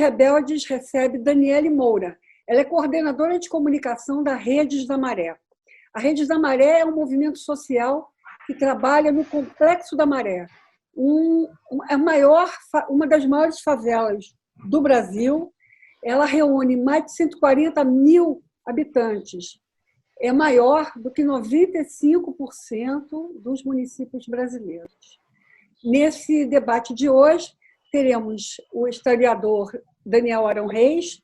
Rebeldes recebe Daniele Moura. Ela é coordenadora de comunicação da Redes da Maré. A Redes da Maré é um movimento social que trabalha no Complexo da Maré, uma das maiores favelas do Brasil. Ela reúne mais de 140 mil habitantes. É maior do que 95% dos municípios brasileiros. Nesse debate de hoje, teremos o historiador Daniel Arão Reis,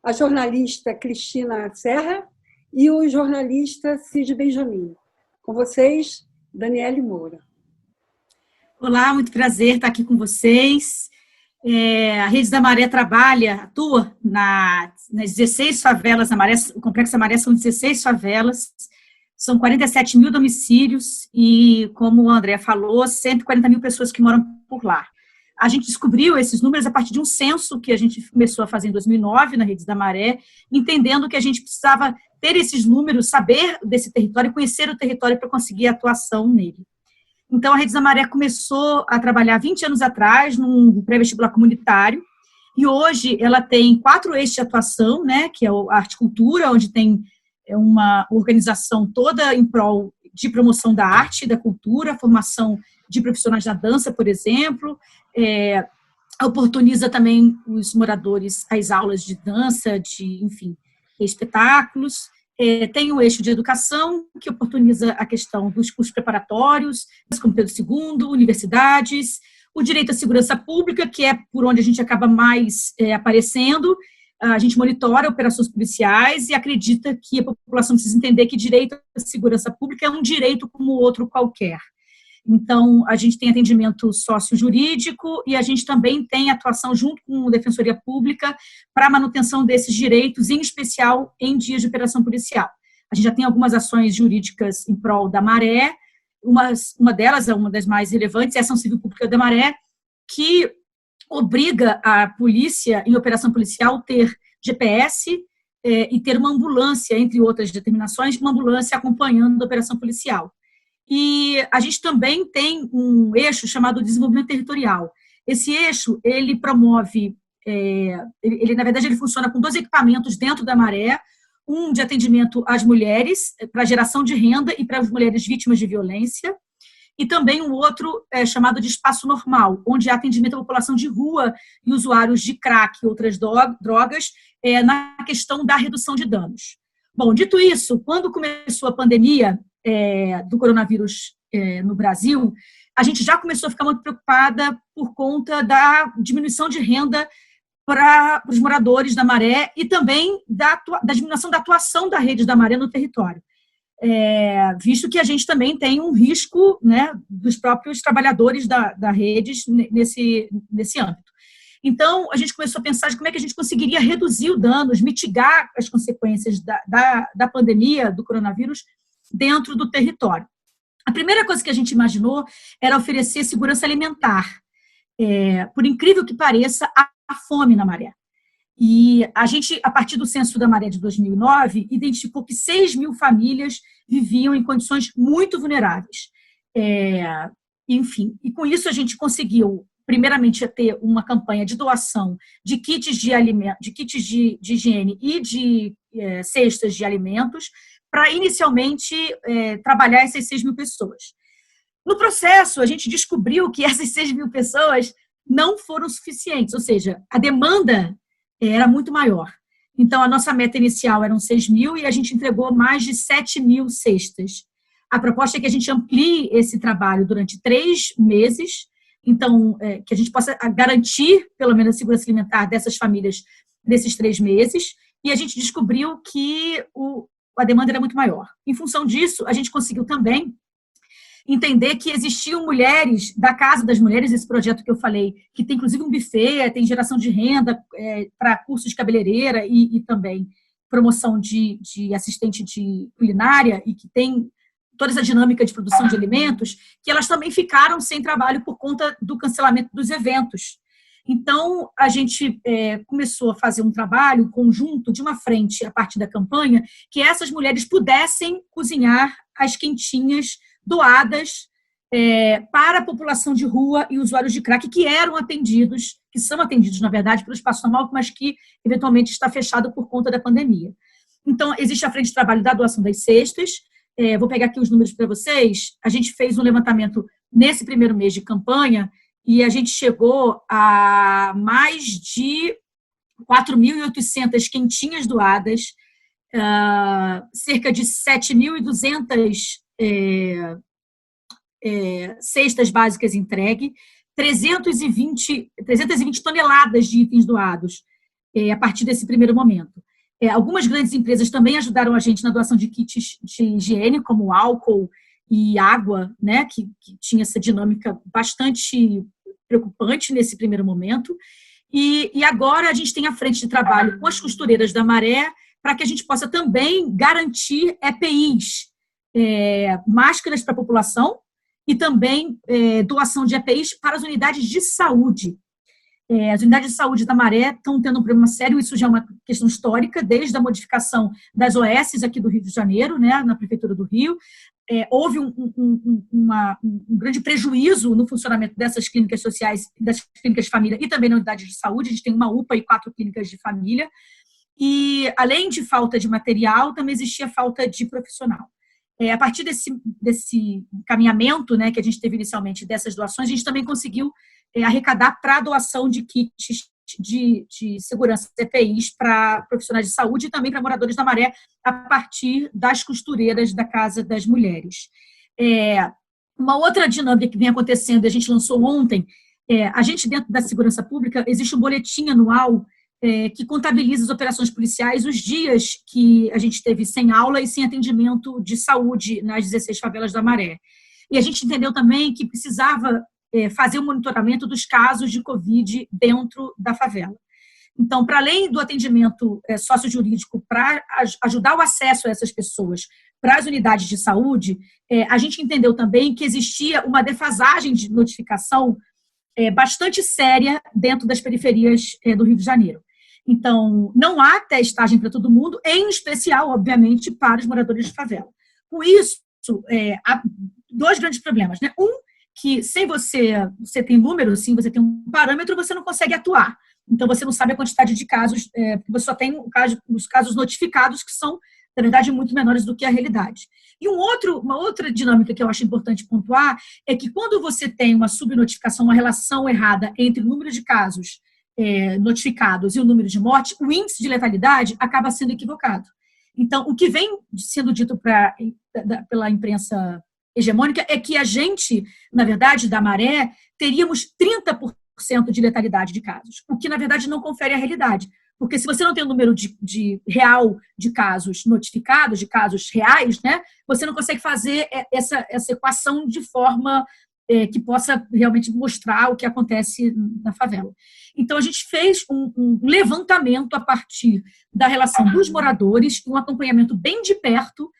a jornalista Cristina Serra e o jornalista Cid Benjamin. Com vocês, Daniele Moura. Olá, muito prazer estar aqui com vocês. A Rede da Maré atua nas 16 favelas da Maré. O Complexo da Maré são 16 favelas, são 47 mil domicílios e, como o André falou, 140 mil pessoas que moram por lá. A gente descobriu esses números a partir de um censo que a gente começou a fazer em 2009 na Rede da Maré, entendendo que a gente precisava ter esses números, saber desse território, conhecer o território para conseguir atuação nele. Então, a Rede da Maré começou a trabalhar 20 anos atrás, num pré-vestibular comunitário, e hoje ela tem 4 eixos de atuação, né, que é a Arte e Cultura, onde tem uma organização toda em prol de promoção da arte e da cultura, formação de profissionais da dança, por exemplo, oportuniza também os moradores as aulas de dança, enfim, espetáculos. Tem o eixo de educação, que oportuniza a questão dos cursos preparatórios, como Pedro II, universidades, o direito à segurança pública, que é por onde a gente acaba mais aparecendo. A gente monitora operações policiais e acredita que a população precisa entender que direito à segurança pública é um direito como outro qualquer. Então, a gente tem atendimento sócio-jurídico e a gente também tem atuação junto com a Defensoria Pública para a manutenção desses direitos, em especial em dias de operação policial. A gente já tem algumas ações jurídicas em prol da Maré, uma delas, uma das mais relevantes, é a Ação Civil Pública da Maré, que obriga a polícia, em operação policial, ter GPS e ter uma ambulância, entre outras determinações, uma ambulância acompanhando a operação policial. E a gente também tem um eixo chamado desenvolvimento territorial. Esse eixo, ele promove, na verdade, ele funciona com 2 equipamentos dentro da Maré, um de atendimento às mulheres, para geração de renda e para as mulheres vítimas de violência, e também um outro chamado de espaço normal, onde há atendimento à população de rua e usuários de crack e outras drogas, na questão da redução de danos. Bom, dito isso, quando começou a pandemia do coronavírus no Brasil, a gente já começou a ficar muito preocupada por conta da diminuição de renda para os moradores da Maré e também da diminuição da atuação da Rede da Maré no território. Visto que a gente também tem um risco, né, dos próprios trabalhadores da Redes nesse âmbito. Então, a gente começou a pensar de como é que a gente conseguiria reduzir os danos, mitigar as consequências da pandemia do coronavírus dentro do território. A primeira coisa que a gente imaginou era oferecer segurança alimentar. Por incrível que pareça, há fome na Maré. E a gente, a partir do Censo da Maré de 2009, identificou que 6 mil famílias viviam em condições muito vulneráveis. Enfim, e com isso a gente conseguiu, primeiramente, ter uma campanha de doação de kits de alimento, de kits de higiene e de cestas de alimentos, para inicialmente trabalhar essas 6 mil pessoas. No processo, a gente descobriu que essas 6 mil pessoas não foram suficientes, ou seja, a demanda era muito maior. Então, a nossa meta inicial eram 6 mil e a gente entregou mais de 7 mil cestas. A proposta é que a gente amplie esse trabalho durante 3 meses, então, que a gente possa garantir, pelo menos, a segurança alimentar dessas famílias nesses 3 meses, e a gente descobriu que a demanda era muito maior. Em função disso, a gente conseguiu também entender que existiam mulheres da Casa das Mulheres, esse projeto que eu falei, que tem inclusive um buffet, tem geração de renda para cursos de cabeleireira e também promoção de assistente de culinária e que tem toda essa dinâmica de produção de alimentos, que elas também ficaram sem trabalho por conta do cancelamento dos eventos. Então, a gente começou a fazer um trabalho conjunto de uma frente, a partir da campanha, que essas mulheres pudessem cozinhar as quentinhas doadas para a população de rua e usuários de crack que eram atendidos, que são atendidos, na verdade, pelo espaço normal, mas que, eventualmente, está fechado por conta da pandemia. Então, existe a frente de trabalho da doação das cestas. Vou pegar aqui os números para vocês. A gente fez um levantamento nesse primeiro mês de campanha e a gente chegou a mais de 4.800 quentinhas doadas, cerca de 7.200 cestas básicas entregue, 320 toneladas de itens doados a partir desse primeiro momento. Algumas grandes empresas também ajudaram a gente na doação de kits de higiene, como álcool e água, né, que tinha essa dinâmica bastante preocupante nesse primeiro momento. E agora a gente tem a frente de trabalho com as costureiras da Maré para que a gente possa também garantir EPIs, máscaras para a população, e também doação de EPIs para as unidades de saúde. As unidades de saúde da Maré estão tendo um problema sério, isso já é uma questão histórica, desde a modificação das OS aqui do Rio de Janeiro, né, na Prefeitura do Rio. Houve um grande prejuízo no funcionamento dessas clínicas sociais, das clínicas de família e também na unidade de saúde. A gente tem uma UPA e 4 clínicas de família. E, além de falta de material, também existia falta de profissional. A partir desse encaminhamento, né, que a gente teve inicialmente dessas doações, a gente também conseguiu arrecadar para a doação de kits de segurança EPIs para profissionais de saúde e também para moradores da Maré, a partir das costureiras da Casa das Mulheres. Uma outra dinâmica que vem acontecendo, a gente lançou ontem, a gente, dentro da segurança pública, existe um boletim anual que contabiliza as operações policiais, os dias que a gente teve sem aula e sem atendimento de saúde nas 16 favelas da Maré. E a gente entendeu também que precisava fazer o monitoramento dos casos de Covid dentro da favela. Então, para além do atendimento sociojurídico, para ajudar o acesso a essas pessoas para as unidades de saúde, a gente entendeu também que existia uma defasagem de notificação bastante séria dentro das periferias do Rio de Janeiro. Então, não há testagem para todo mundo, em especial, obviamente, para os moradores de favela. Com isso, há 2 grandes problemas, né? Que sem você tem número, sim, você tem um parâmetro, você não consegue atuar. Então, você não sabe a quantidade de casos, porque você só tem os casos notificados, que são, na verdade, muito menores do que a realidade. E uma outra dinâmica que eu acho importante pontuar é que quando você tem uma subnotificação, uma relação errada entre o número de casos notificados e o número de mortes, o índice de letalidade acaba sendo equivocado. Então, o que vem sendo dito pela imprensa hegemônica é que a gente, na verdade, da Maré, teríamos 30% de letalidade de casos, o que, na verdade, não confere a realidade. Porque se você não tem o número real de casos notificados, de casos reais, né, você não consegue fazer essa equação de forma que possa realmente mostrar o que acontece na favela. Então, a gente fez um levantamento a partir da relação dos moradores, um acompanhamento bem de perto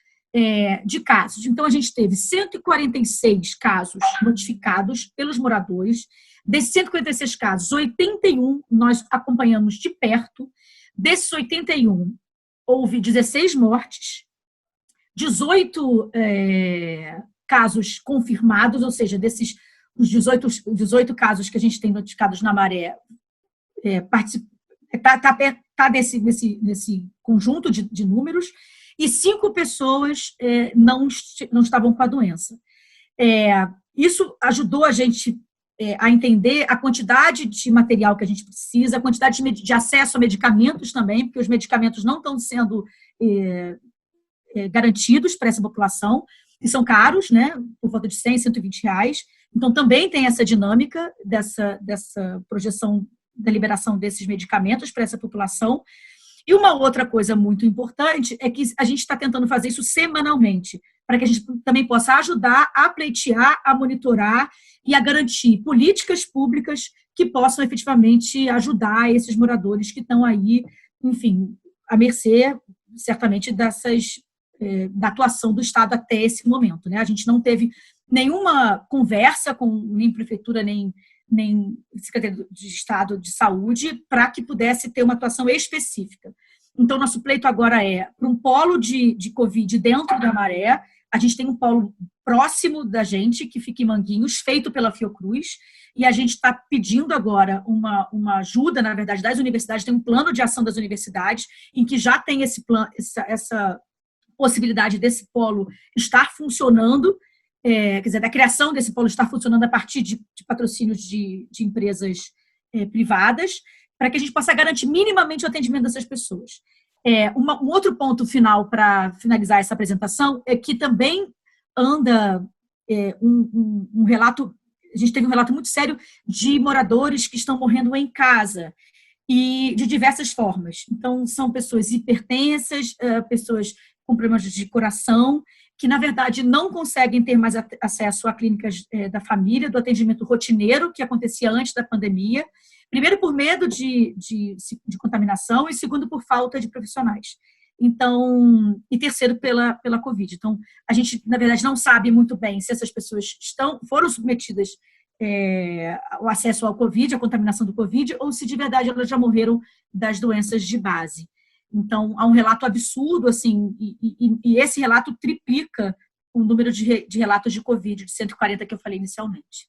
de casos. Então, a gente teve 146 casos notificados pelos moradores. Desses 146 casos, 81 nós acompanhamos de perto. Desses 81, houve 16 mortes, 18 casos confirmados, ou seja, desses os 18 casos que a gente tem notificados na Maré, está nesse conjunto de números, e 5 pessoas não estavam com a doença. Isso ajudou a gente a entender a quantidade de material que a gente precisa, a quantidade de acesso a medicamentos também, porque os medicamentos não estão sendo garantidos para essa população, e são caros, né, por volta de R$100, R$120. Então, também tem essa dinâmica dessa projeção da liberação desses medicamentos para essa população. E uma outra coisa muito importante é que a gente está tentando fazer isso semanalmente, para que a gente também possa ajudar a pleitear, a monitorar e a garantir políticas públicas que possam efetivamente ajudar esses moradores que estão aí, enfim, à mercê, certamente, da atuação do Estado até esse momento, né? A gente não teve nenhuma conversa com nem prefeitura, nem Secretaria de Estado de Saúde para que pudesse ter uma atuação específica. Então, nosso pleito agora para um polo de Covid dentro da Maré. a gente tem um polo próximo da gente, que fica em Manguinhos, feito pela Fiocruz, e a gente está pedindo agora uma ajuda, na verdade, das universidades, tem um plano de ação das universidades, em que já tem esse plano, essa possibilidade desse polo estar funcionando, quer dizer, da criação desse polo estar funcionando a partir de patrocínios de empresas privadas, para que a gente possa garantir minimamente o atendimento dessas pessoas. Um outro ponto final para finalizar essa apresentação é que também anda um relato, a gente teve um relato muito sério de moradores que estão morrendo em casa e de diversas formas. Então, são pessoas hipertensas, pessoas com problemas de coração, que, na verdade, não conseguem ter mais acesso a clínicas da família, do atendimento rotineiro que acontecia antes da pandemia, primeiro por medo de contaminação e segundo por falta de profissionais. Então, e terceiro pela Covid. Então, a gente, na verdade, não sabe muito bem se essas pessoas foram submetidas ao acesso ao Covid, à contaminação do Covid, ou se de verdade elas já morreram das doenças de base. Então, há um relato absurdo, assim, e esse relato triplica o número de relatos de Covid, de 140 que eu falei inicialmente.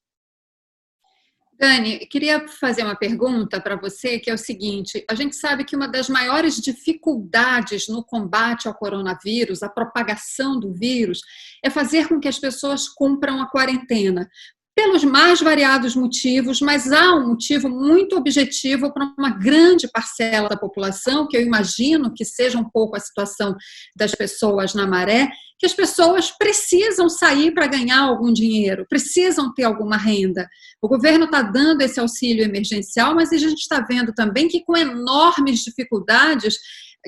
Dani, queria fazer uma pergunta para você, que é o seguinte: a gente sabe que uma das maiores dificuldades no combate ao coronavírus, a propagação do vírus, é fazer com que as pessoas cumpram a quarentena, pelos mais variados motivos, mas há um motivo muito objetivo para uma grande parcela da população, que eu imagino que seja um pouco a situação das pessoas na Maré, que as pessoas precisam sair para ganhar algum dinheiro, precisam ter alguma renda. O governo está dando esse auxílio emergencial, mas a gente está vendo também que com enormes dificuldades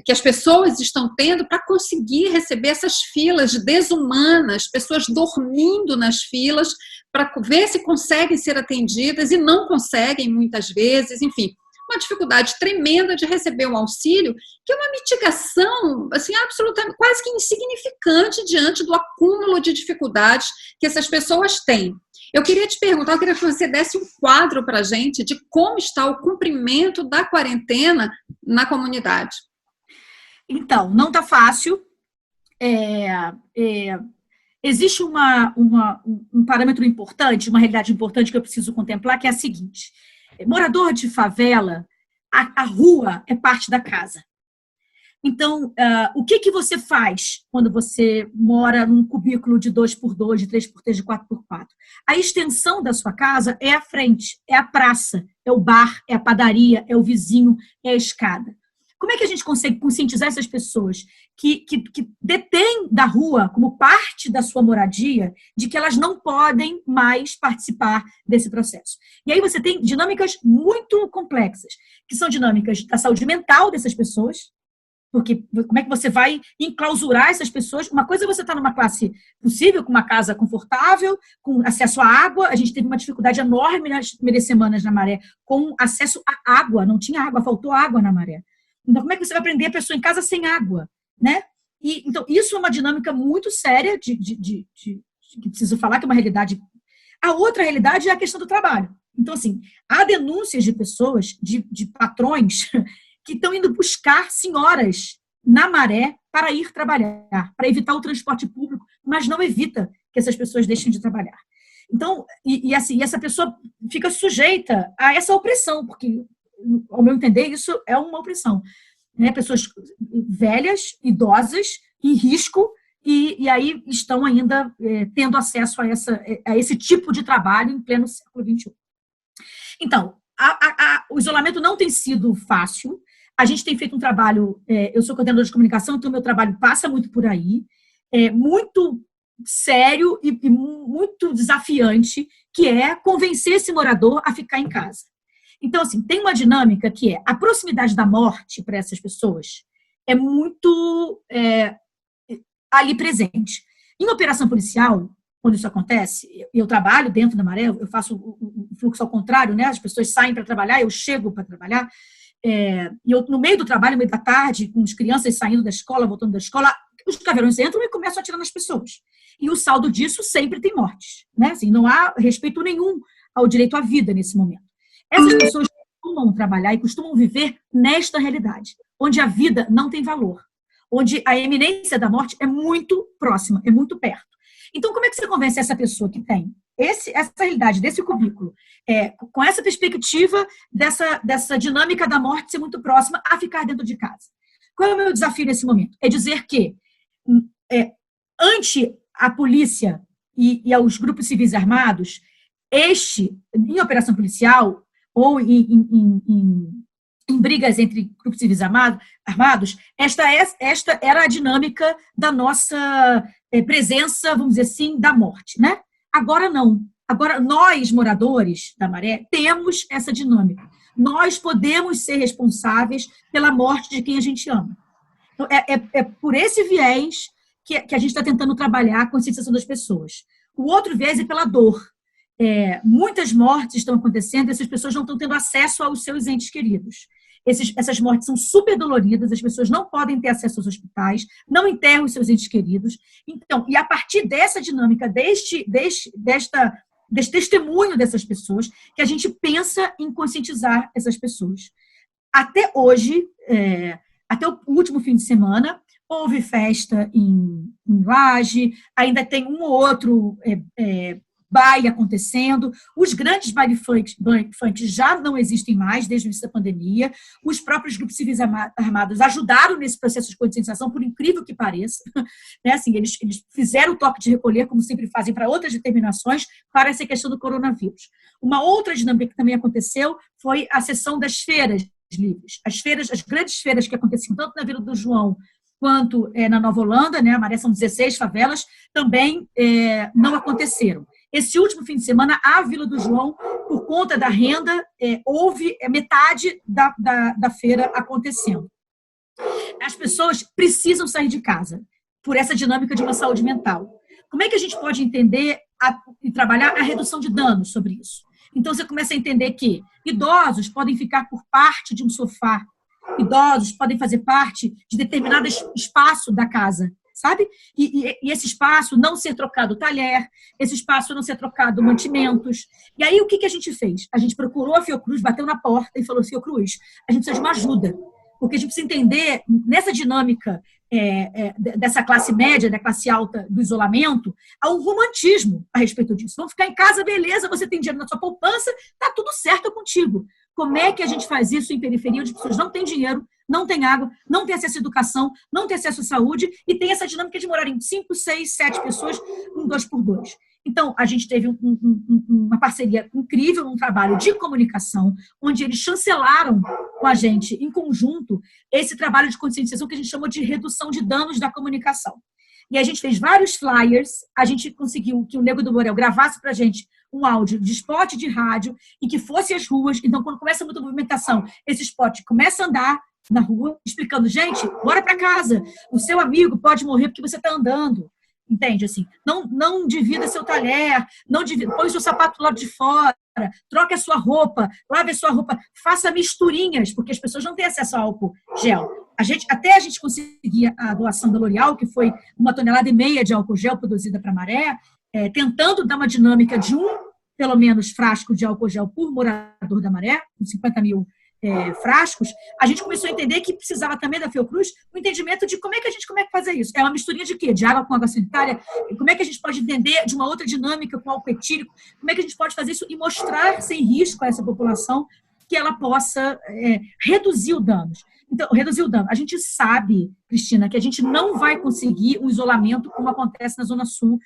que as pessoas estão tendo para conseguir receber essas filas desumanas, pessoas dormindo nas filas para ver se conseguem ser atendidas e não conseguem muitas vezes, enfim, uma dificuldade tremenda de receber um auxílio, que é uma mitigação assim, absolutamente, quase que insignificante diante do acúmulo de dificuldades que essas pessoas têm. Eu queria te perguntar, eu queria que você desse um quadro para a gente de como está o cumprimento da quarentena na comunidade. Então, não está fácil. Existe um parâmetro importante, uma realidade importante que eu preciso contemplar, que é a seguinte: morador de favela, a rua é parte da casa. Então, o que você faz quando você mora num cubículo de 2x2, de 3x3, de 4x4? A extensão da sua casa é a frente, é a praça, é o bar, é a padaria, é o vizinho, é a escada. Como é que a gente consegue conscientizar essas pessoas que detêm da rua como parte da sua moradia, de que elas não podem mais participar desse processo? E aí você tem dinâmicas muito complexas, que são dinâmicas da saúde mental dessas pessoas, porque como é que você vai enclausurar essas pessoas? Uma coisa é você estar numa classe possível, com uma casa confortável, com acesso à água. A gente teve uma dificuldade enorme nas primeiras semanas na Maré, com acesso à água. Não tinha água, faltou água na Maré. Então, como é que você vai prender a pessoa em casa sem água, né? Então, isso é uma dinâmica muito séria que preciso falar, que é uma realidade. A outra realidade é a questão do trabalho. Então, assim, há denúncias de pessoas, de patrões, que estão indo buscar senhoras na Maré para ir trabalhar, para evitar o transporte público, mas não evita que essas pessoas deixem de trabalhar. Então, assim, essa pessoa fica sujeita a essa opressão, porque, ao meu entender, isso é uma opressão, né? Pessoas velhas, idosas, em risco, e aí estão ainda tendo acesso a esse tipo de trabalho em pleno século XXI. Então, o isolamento não tem sido fácil. A gente tem feito um trabalho, eu sou coordenadora de comunicação, então o meu trabalho passa muito por aí, muito sério e muito desafiante, que é convencer esse morador a ficar em casa. Então, assim, tem uma dinâmica que é a proximidade da morte para essas pessoas é muito ali presente. Em operação policial, quando isso acontece, eu trabalho dentro da Maré, eu faço o fluxo ao contrário, né? As pessoas saem para trabalhar, eu chego para trabalhar, e eu, no meio do trabalho, no meio da tarde, com as crianças saindo da escola, voltando da escola, os caveirões entram e começam a atirar nas pessoas. E o saldo disso sempre tem mortes, né? Assim, não há respeito nenhum ao direito à vida nesse momento. Essas pessoas costumam trabalhar e costumam viver nesta realidade, onde a vida não tem valor, onde a iminência da morte é muito próxima, é muito perto. Então, como é que você convence essa pessoa que tem essa realidade, desse cubículo, com essa perspectiva dessa dinâmica da morte ser muito próxima, a ficar dentro de casa? Qual é o meu desafio nesse momento? É dizer que, ante a polícia e aos grupos civis armados, em operação policial ou em brigas entre grupos civis armados, esta era a dinâmica da nossa presença, vamos dizer assim, da morte, né? Agora não. Agora, nós, moradores da Maré, temos essa dinâmica. Nós podemos ser responsáveis pela morte de quem a gente ama. Então, é por esse viés que a gente está tentando trabalhar a conscientização das pessoas. O outro viés é pela dor. Muitas mortes estão acontecendo e essas pessoas não estão tendo acesso aos seus entes queridos. Essas mortes são super doloridas, as pessoas não podem ter acesso aos hospitais, não enterram os seus entes queridos. Então, e a partir dessa dinâmica, deste testemunho dessas pessoas, que a gente pensa em conscientizar essas pessoas. Até hoje, até o último fim de semana, houve festa em Laje, ainda tem um ou outro baile acontecendo, os grandes baile funk já não existem mais desde o início da pandemia, os próprios grupos civis armados ajudaram nesse processo de conscientização, por incrível que pareça, né? Assim, eles fizeram o toque de recolher, como sempre fazem para outras determinações, para essa questão do coronavírus. Uma outra dinâmica que também aconteceu foi a sessão das feiras livres, as grandes feiras que aconteciam tanto na Vila do João quanto na Nova Holanda, né? A Maré são 16 favelas, também não aconteceram. Esse último fim de semana, a Vila do João, por conta da renda, houve metade da feira acontecendo. As pessoas precisam sair de casa por essa dinâmica de uma saúde mental. Como é que a gente pode entender e trabalhar a redução de danos sobre isso? Então, você começa a entender que idosos podem ficar por parte de um sofá, idosos podem fazer parte de determinado espaço da casa, sabe? E esse espaço não ser trocado talher, esse espaço não ser trocado mantimentos. E aí, o que a gente fez? A gente procurou a Fiocruz, bateu na porta e falou: Fiocruz, a gente precisa de uma ajuda, porque a gente precisa entender, nessa dinâmica dessa classe média, da classe alta do isolamento, há um romantismo a respeito disso. Vamos ficar em casa, beleza, você tem dinheiro na sua poupança, tá tudo certo contigo. Como é que a gente faz isso em periferia, onde as pessoas não têm dinheiro, não têm água, não têm acesso à educação, não têm acesso à saúde e tem essa dinâmica de morar em 5, 6, 7 pessoas, 2x2. Então, a gente teve uma parceria incrível, um trabalho de comunicação, onde eles chancelaram com a gente, em conjunto, esse trabalho de conscientização que a gente chama de redução de danos da comunicação. E a gente fez vários flyers, a gente conseguiu que o Nego do Borel gravasse para a gente um áudio de spot de rádio e que fosse às ruas. Então, quando começa muita movimentação, esse spot começa a andar na rua, explicando: gente, bora para casa, o seu amigo pode morrer porque você está andando. Entende? Assim, não divida seu talher, põe o seu sapato do lado de fora, troque a sua roupa, lave a sua roupa, faça misturinhas, porque as pessoas não têm acesso a álcool gel. Até a gente conseguir a doação da L'Oréal, que foi 1,5 toneladas de álcool gel produzida para a Maré, tentando dar uma dinâmica de pelo menos, frasco de álcool gel por morador da Maré, com 50 mil frascos, a gente começou a entender que precisava também da Fiocruz o entendimento de como é que fazer isso. É uma misturinha de quê? De água com água sanitária? Como é que a gente pode entender de uma outra dinâmica com álcool etílico? Como é que a gente pode fazer isso e mostrar sem risco a essa população que ela possa reduzir o dano? Então, reduzir o dano. A gente sabe, Cristina, que a gente não vai conseguir um isolamento como acontece na Zona Sul,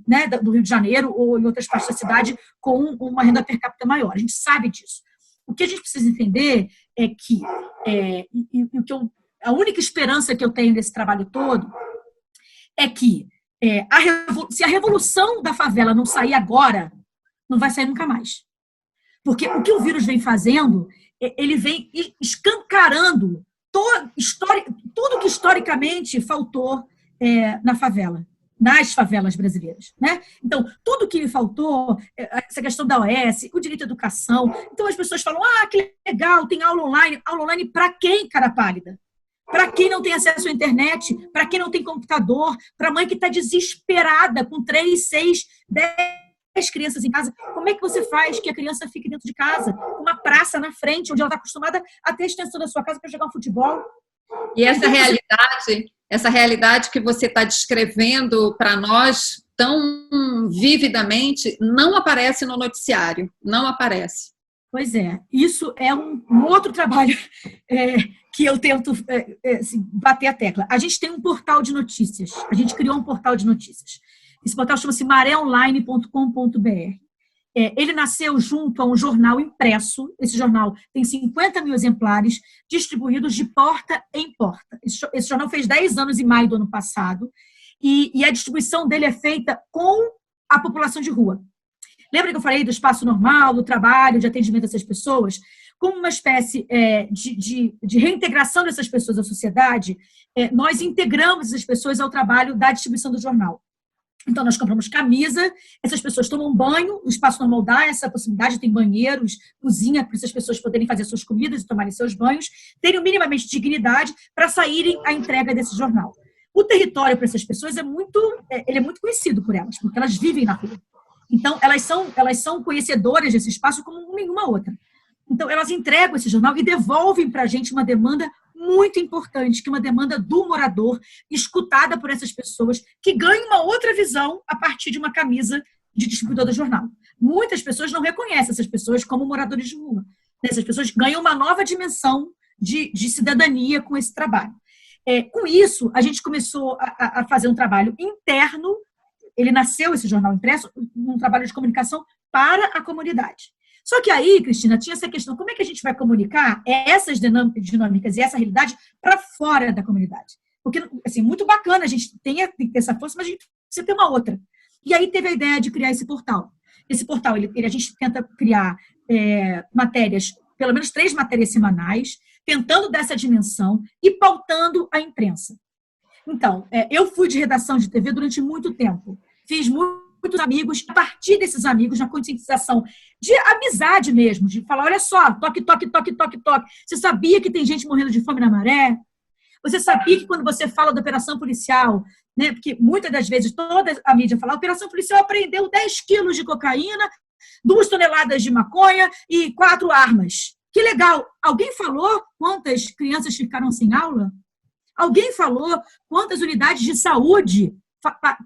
né, do Rio de Janeiro ou em outras partes da cidade com uma renda per capita maior. A gente sabe disso. O que a gente precisa entender é que, a única esperança que eu tenho nesse trabalho todo é que se a revolução da favela não sair agora, não vai sair nunca mais. Porque o que o vírus vem fazendo, ele vem escancarando tudo que historicamente faltou na favela, nas favelas brasileiras, né? Então, tudo que faltou, essa questão da OS, o direito à educação. Então, as pessoas falam: que legal, tem aula online. Aula online para quem, cara pálida? Para quem não tem acesso à internet, para quem não tem computador, para a mãe que está desesperada com 3, 6, 10 crianças em casa. Como é que você faz que a criança fique dentro de casa, com uma praça na frente, onde ela está acostumada a ter a extensão da sua casa para jogar um futebol? E essa realidade que você está descrevendo para nós tão vividamente, não aparece no noticiário, não aparece. Pois é, isso é um outro trabalho que eu tento assim, bater a tecla. A gente tem um portal de notícias, a gente criou um portal de notícias. Esse portal chama-se mareonline.com.br. Ele nasceu junto a um jornal impresso. Esse jornal tem 50 mil exemplares distribuídos de porta em porta. Esse jornal fez 10 anos em maio do ano passado e a distribuição dele é feita com a população de rua. Lembra que eu falei do espaço normal, do trabalho, de atendimento dessas pessoas? Como uma espécie de reintegração dessas pessoas à sociedade, nós integramos essas pessoas ao trabalho da distribuição do jornal. Então, nós compramos camisa, essas pessoas tomam banho, o espaço normal dá essa possibilidade, tem banheiros, cozinha, para essas pessoas poderem fazer suas comidas e tomarem seus banhos, terem minimamente dignidade para saírem à entrega desse jornal. O território para essas pessoas é muito conhecido por elas, porque elas vivem na rua. Então, elas são conhecedoras desse espaço como nenhuma outra. Então, elas entregam esse jornal e devolvem para a gente uma demanda muito importante, que é uma demanda do morador, escutada por essas pessoas, que ganham uma outra visão a partir de uma camisa de distribuidor do jornal. Muitas pessoas não reconhecem essas pessoas como moradores de rua. Essas pessoas ganham uma nova dimensão de cidadania com esse trabalho. Com isso, a gente começou a fazer um trabalho interno. Ele nasceu, esse jornal impresso, num trabalho de comunicação para a comunidade. Só que aí, Cristina, tinha essa questão, como é que a gente vai comunicar essas dinâmicas e essa realidade para fora da comunidade? Porque, assim, muito bacana, a gente tem que ter essa força, mas a gente precisa ter uma outra. E aí teve a ideia de criar esse portal. Esse portal, a gente tenta criar matérias, pelo menos 3 matérias semanais, tentando dessa dimensão e pautando a imprensa. Então, eu fui de redação de TV durante muito tempo. Fiz muitos amigos, a partir desses amigos, na conscientização de amizade mesmo, de falar, olha só, toque, toque, toque, toque, toque. Você sabia que tem gente morrendo de fome na maré? Você sabia que quando você fala da operação policial, né, porque muitas das vezes toda a mídia fala, a operação policial apreendeu 10 quilos de cocaína, 2 toneladas de maconha e 4 armas. Que legal! Alguém falou quantas crianças ficaram sem aula? Alguém falou quantas unidades de saúde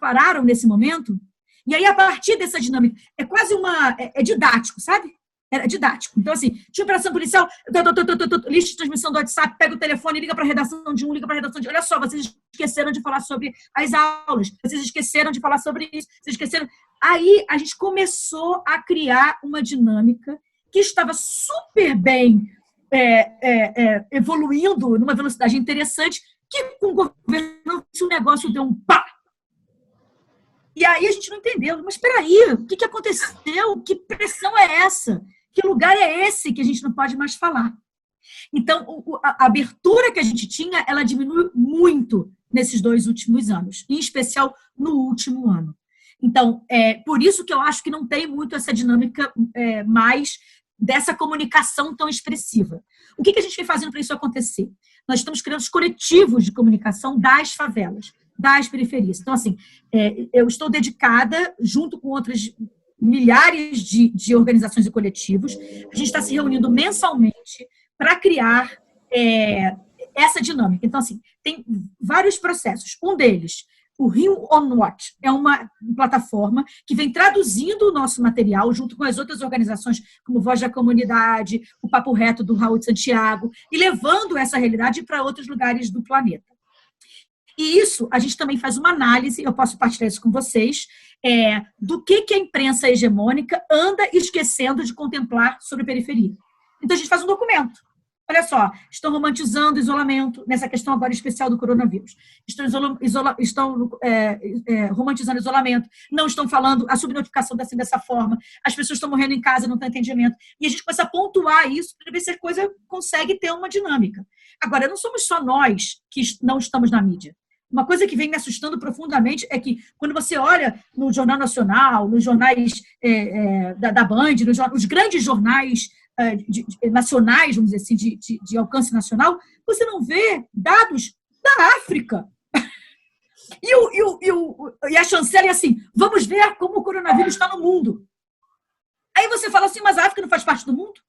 pararam nesse momento? E aí, a partir dessa dinâmica, é quase é didático, sabe? É didático. Então, assim, tinha operação policial, lista de transmissão do WhatsApp, pega o telefone, liga para a redação de um, liga para a redação de... Olha só, vocês esqueceram de falar sobre as aulas, vocês esqueceram de falar sobre isso, vocês esqueceram... Aí, a gente começou a criar uma dinâmica que estava super bem evoluindo numa velocidade interessante, que com o governo o negócio deu um pá. E aí a gente não entendeu. Mas espera aí, o que aconteceu? Que pressão é essa? Que lugar é esse que a gente não pode mais falar? Então, a abertura que a gente tinha, ela diminuiu muito nesses 2 últimos anos, em especial no último ano. Então, por isso que eu acho que não tem muito essa dinâmica mais dessa comunicação tão expressiva. O que a gente vem fazendo para isso acontecer? Nós estamos criando os coletivos de comunicação das favelas, das periferias. Então, assim, eu estou dedicada, junto com outras milhares de organizações e coletivos, a gente está se reunindo mensalmente para criar essa dinâmica. Então, assim, tem vários processos. Um deles, o Rio On Watch, é uma plataforma que vem traduzindo o nosso material junto com as outras organizações, como Voz da Comunidade, o Papo Reto do Raul de Santiago, e levando essa realidade para outros lugares do planeta. E isso, a gente também faz uma análise, eu posso partilhar isso com vocês, do que a imprensa hegemônica anda esquecendo de contemplar sobre a periferia. Então, a gente faz um documento. Olha só, estão romantizando o isolamento, nessa questão agora especial do coronavírus. Estão romantizando o isolamento, não estão falando a subnotificação dessa forma, as pessoas estão morrendo em casa, não tem atendimento. E a gente começa a pontuar isso para ver se a coisa consegue ter uma dinâmica. Agora, não somos só nós que não estamos na mídia. Uma coisa que vem me assustando profundamente é que, quando você olha no Jornal Nacional, nos jornais da Band, nos grandes jornais nacionais, vamos dizer assim, de alcance nacional, você não vê dados da África. E a chancela é assim, vamos ver como o coronavírus está no mundo. Aí você fala assim, mas a África não faz parte do mundo?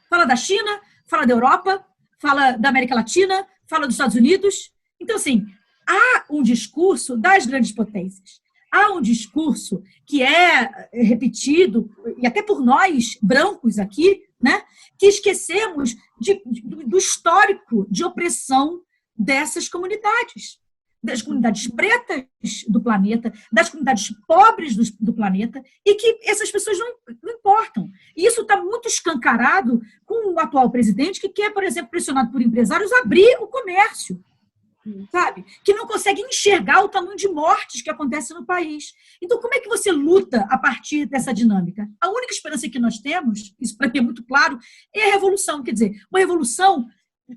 Fala da China, fala da Europa, fala da América Latina, fala dos Estados Unidos. Então, assim, há um discurso das grandes potências. Há um discurso que é repetido, e até por nós, brancos aqui, né, que esquecemos do histórico de opressão dessas comunidades, das comunidades pretas do planeta, das comunidades pobres do planeta, e que essas pessoas não importam. E isso está muito escancarado com o atual presidente, que quer, por exemplo, pressionado por empresários, abrir o comércio, sabe? Que não consegue enxergar o tamanho de mortes que acontece no país. Então, como é que você luta a partir dessa dinâmica? A única esperança que nós temos, isso para mim é muito claro, é a revolução. Quer dizer, uma revolução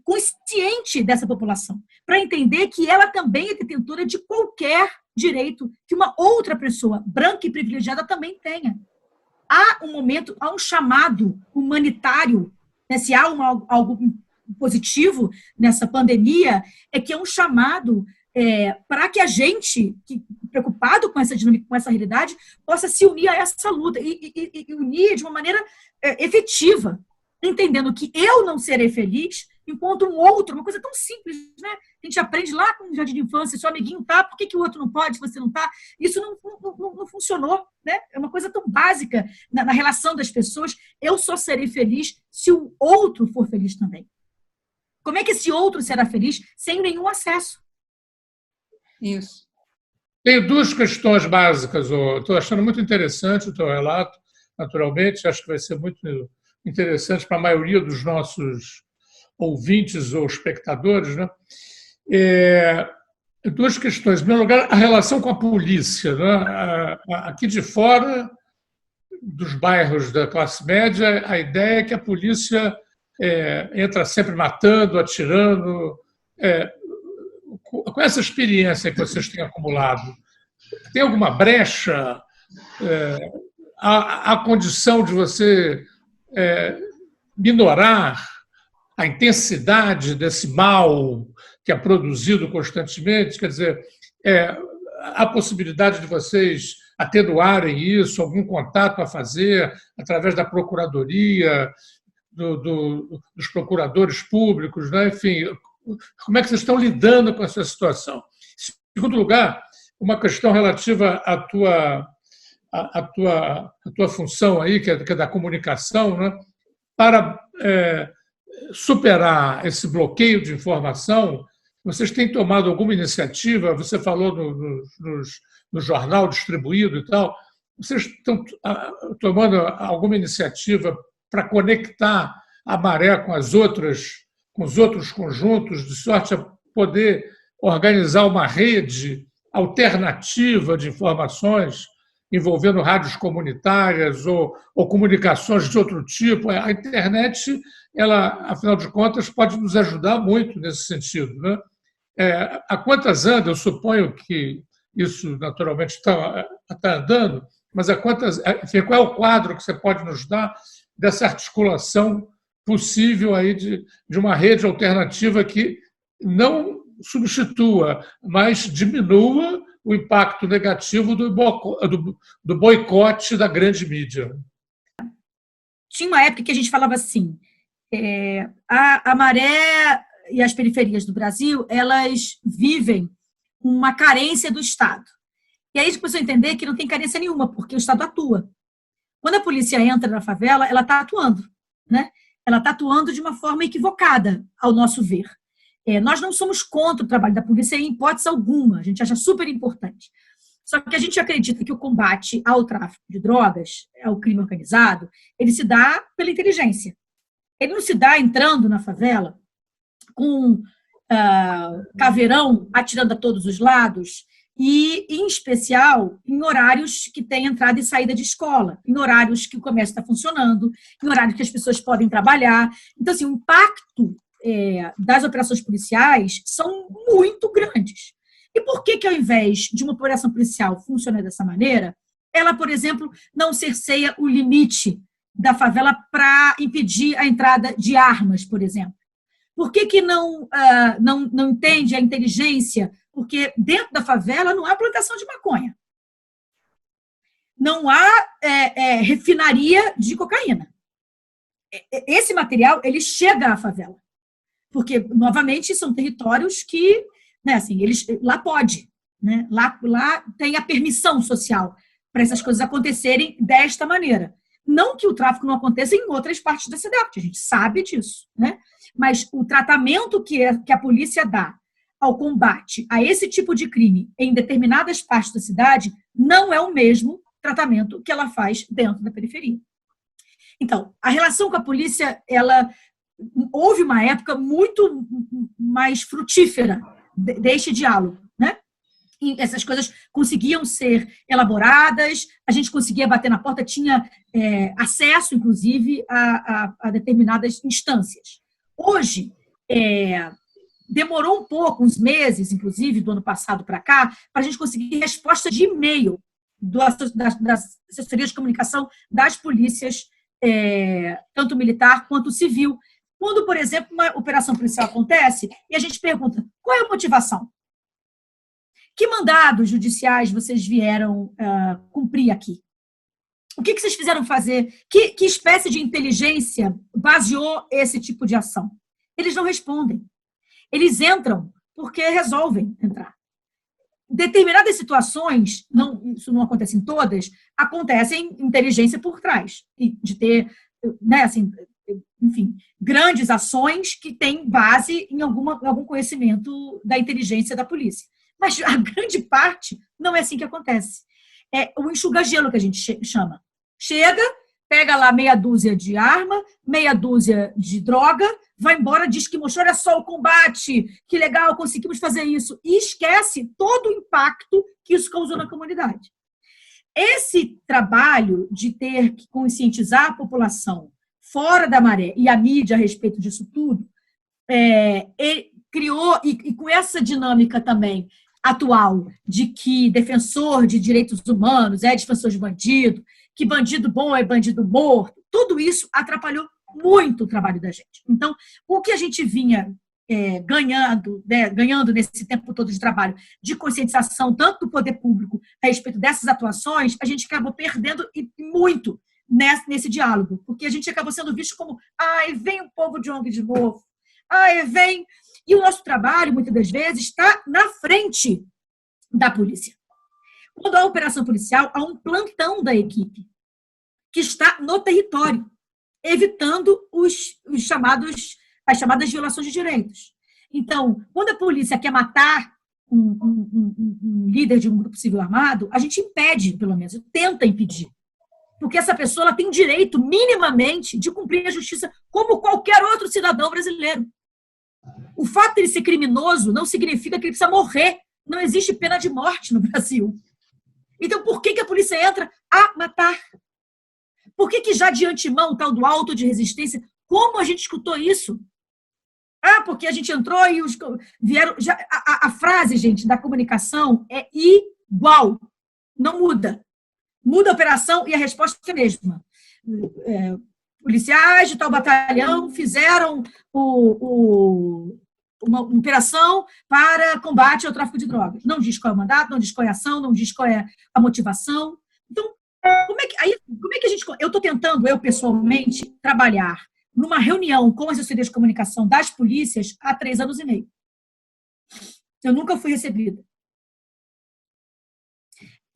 consciente dessa população, para entender que ela também é detentora de qualquer direito que uma outra pessoa branca e privilegiada também tenha. Há um chamado humanitário, né? Se há algo positivo nessa pandemia, é que é um chamado para que a gente, preocupado com essa dinâmica, com essa realidade, possa se unir a essa luta e unir de uma maneira efetiva, entendendo que eu não serei feliz enquanto um outro, uma coisa tão simples, né? A gente aprende lá com o jardim de infância, seu amiguinho tá, por que o outro não pode, se você não tá? Isso não funcionou, né? É uma coisa tão básica na relação das pessoas. Eu só serei feliz se o outro for feliz também. Como é que esse outro será feliz sem nenhum acesso? Isso. Tenho duas questões básicas. Estou achando muito interessante o teu relato, naturalmente. Acho que vai ser muito interessante para a maioria dos nossos ouvintes ou espectadores, né? Duas questões. Em primeiro lugar, a relação com a polícia, né? Aqui de fora, dos bairros da classe média, a ideia é que a polícia entra sempre matando, atirando. Com essa experiência que vocês têm acumulado, tem alguma brecha? A condição de você minorar a intensidade desse mal que é produzido constantemente? Quer dizer, a possibilidade de vocês atenuarem isso, algum contato a fazer através da procuradoria, dos procuradores públicos, né? Enfim, como é que vocês estão lidando com essa situação? Em segundo lugar, uma questão relativa à tua função aí, que é da comunicação, né? Para superar esse bloqueio de informação, vocês têm tomado alguma iniciativa? Você falou no jornal distribuído e tal. Vocês estão tomando alguma iniciativa para conectar a Maré com os outros conjuntos, de sorte a poder organizar uma rede alternativa de informações envolvendo rádios comunitárias ou comunicações de outro tipo? A internet, ela, afinal de contas, pode nos ajudar muito nesse sentido, né? Há quantas anos, eu suponho que isso naturalmente está andando, mas enfim, qual é o quadro que você pode nos dar dessa articulação possível aí de uma rede alternativa que não substitua, mas diminua o impacto negativo do boicote da grande mídia? Tinha uma época que a gente falava assim, a Maré e as periferias do Brasil, elas vivem uma carência do Estado. E aí a gente começou a entender que não tem carência nenhuma, porque o Estado atua. Quando a polícia entra na favela, ela está atuando, né? Ela está atuando de uma forma equivocada, ao nosso ver. Nós não somos contra o trabalho da polícia em hipótese alguma, a gente acha super importante. Só que a gente acredita que o combate ao tráfico de drogas, ao crime organizado, ele se dá pela inteligência. Ele não se dá entrando na favela com caveirão atirando a todos os lados e, em especial, em horários que tem entrada e saída de escola, em horários que o comércio está funcionando, em horários que as pessoas podem trabalhar. Então, assim, o impacto das operações policiais são muito grandes. E por que, ao invés de uma operação policial funcionar dessa maneira, ela, por exemplo, não cerceia o limite da favela para impedir a entrada de armas, por exemplo? Por que não entende a inteligência? Porque dentro da favela não há plantação de maconha. Não há refinaria de cocaína. Esse material, ele chega à favela. Porque, novamente, são territórios que, né, assim, lá pode, né? Lá tem a permissão social para essas coisas acontecerem desta maneira. Não que o tráfico não aconteça em outras partes da cidade, a gente sabe disso, né? Mas o tratamento que a polícia dá ao combate a esse tipo de crime em determinadas partes da cidade não é o mesmo tratamento que ela faz dentro da periferia. Então, a relação com a polícia, houve uma época muito mais frutífera deste diálogo, né? E essas coisas conseguiam ser elaboradas, a gente conseguia bater na porta, tinha acesso, inclusive, a determinadas instâncias. Hoje, demorou um pouco, uns meses, inclusive, do ano passado para cá, para a gente conseguir resposta de e-mail das assessorias de comunicação das polícias, tanto militar quanto civil. Quando, por exemplo, uma operação policial acontece e a gente pergunta, qual é a motivação? Que mandados judiciais vocês vieram cumprir aqui? O que vocês fizeram fazer? Que espécie de inteligência baseou esse tipo de ação? Eles não respondem. Eles entram porque resolvem entrar. Determinadas situações, isso não acontece em todas, acontecem inteligência por trás. De ter, né, assim, enfim, grandes ações que têm base em algum conhecimento da inteligência da polícia. Mas a grande parte não é assim que acontece. É o enxuga-gelo que a gente chama. Chega, pega lá meia dúzia de arma, meia dúzia de droga, vai embora, diz que mostrou, olha só o combate, que legal, conseguimos fazer isso. E esquece todo o impacto que isso causou na comunidade. Esse trabalho de ter que conscientizar a população fora da maré e a mídia a respeito disso tudo, ele criou, e com essa dinâmica também atual de que defensor de direitos humanos é defensor de bandido, que bandido bom é bandido morto, tudo isso atrapalhou muito o trabalho da gente. Então, o que a gente vinha ganhando nesse tempo todo de trabalho de conscientização, tanto do poder público a respeito dessas atuações, a gente acabou perdendo muito nesse diálogo, porque a gente acabou sendo visto como, vem o povo de ONG de novo, vem... E o nosso trabalho, muitas das vezes, está na frente da polícia. Quando há operação policial, há um plantão da equipe que está no território, evitando as chamadas violações de direitos. Então, quando a polícia quer matar um líder de um grupo civil armado, a gente impede, pelo menos, tenta impedir. Porque essa pessoa ela tem o direito, minimamente, de cumprir a justiça como qualquer outro cidadão brasileiro. O fato de ele ser criminoso não significa que ele precisa morrer. Não existe pena de morte no Brasil. Então, por que a polícia entra a matar? Por que já de antemão, o tal do auto de resistência, como a gente escutou isso? Porque a gente entrou e vieram... A frase, gente, da comunicação é igual. Não muda. Muda a operação e a resposta é a mesma. Policiais de tal batalhão fizeram uma operação para combate ao tráfico de drogas. Não diz qual é o mandato, não diz qual é a ação, não diz qual é a motivação. Então, como é que a gente... Eu estou tentando, pessoalmente, trabalhar numa reunião com as assessorias de comunicação das polícias há 3 anos e meio. Eu nunca fui recebida.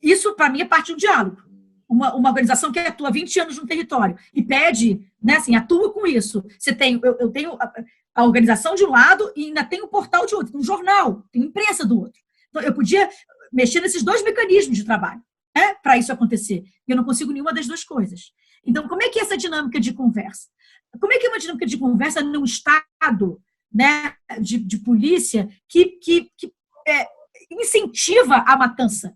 Isso, para mim, é parte do diálogo. Uma organização que atua 20 anos no território e pede, né, assim, atua com isso. Eu tenho a organização de um lado e ainda tenho o portal de outro, tem um jornal, tem imprensa do outro. Então, eu podia mexer nesses 2 mecanismos de trabalho, né, para isso acontecer. E eu não consigo nenhuma das 2 coisas. Então, como é que é essa dinâmica de conversa? Como é que é uma dinâmica de conversa num estado, né, de polícia que incentiva a matança,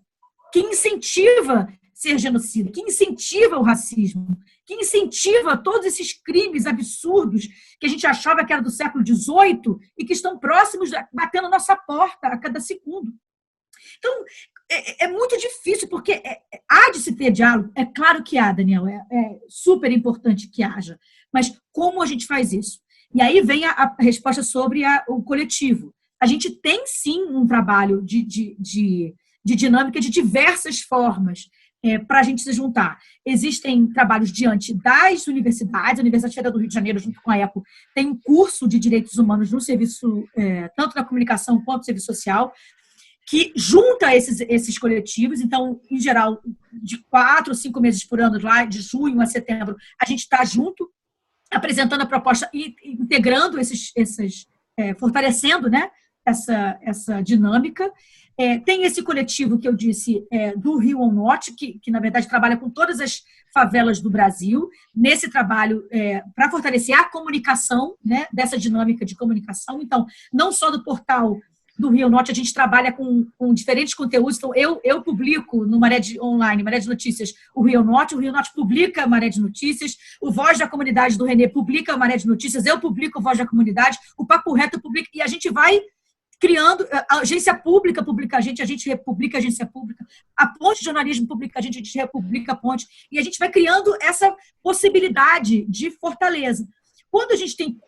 que incentiva ser genocida, que incentiva o racismo, que incentiva todos esses crimes absurdos que a gente achava que era do século XVIII e que estão próximos, batendo a nossa porta a cada segundo. Então, é muito difícil, porque há de se ter diálogo. É claro que há, Daniel, é super importante que haja. Mas como a gente faz isso? E aí vem a resposta sobre o coletivo. A gente tem, sim, um trabalho de dinâmica de diversas formas. para a gente se juntar. Existem trabalhos diante das universidades, a Universidade Federal do Rio de Janeiro, junto com a ECO, tem um curso de direitos humanos no serviço, tanto na comunicação quanto no serviço social, que junta esses coletivos. Então, em geral, de 4 ou 5 meses por ano, lá de junho a setembro, a gente está junto, apresentando a proposta e integrando fortalecendo, né, essa dinâmica. Tem esse coletivo que eu disse, do Rio ao Norte, que, na verdade, trabalha com todas as favelas do Brasil, nesse trabalho para fortalecer a comunicação, né, dessa dinâmica de comunicação. Então, não só do portal do Rio ao Norte, a gente trabalha com diferentes conteúdos. Então, eu publico no Maré Online, Maré de Notícias, o Rio Norte publica Maré de Notícias, o Voz da Comunidade do Renê publica Maré de Notícias, eu publico o Voz da Comunidade, o Papo Reto publica, e a gente vai criando, a agência pública publica a gente republica a agência pública, a Ponte de Jornalismo publica a gente republica a Ponte, e a gente vai criando essa possibilidade de fortaleza. Quando a gente tem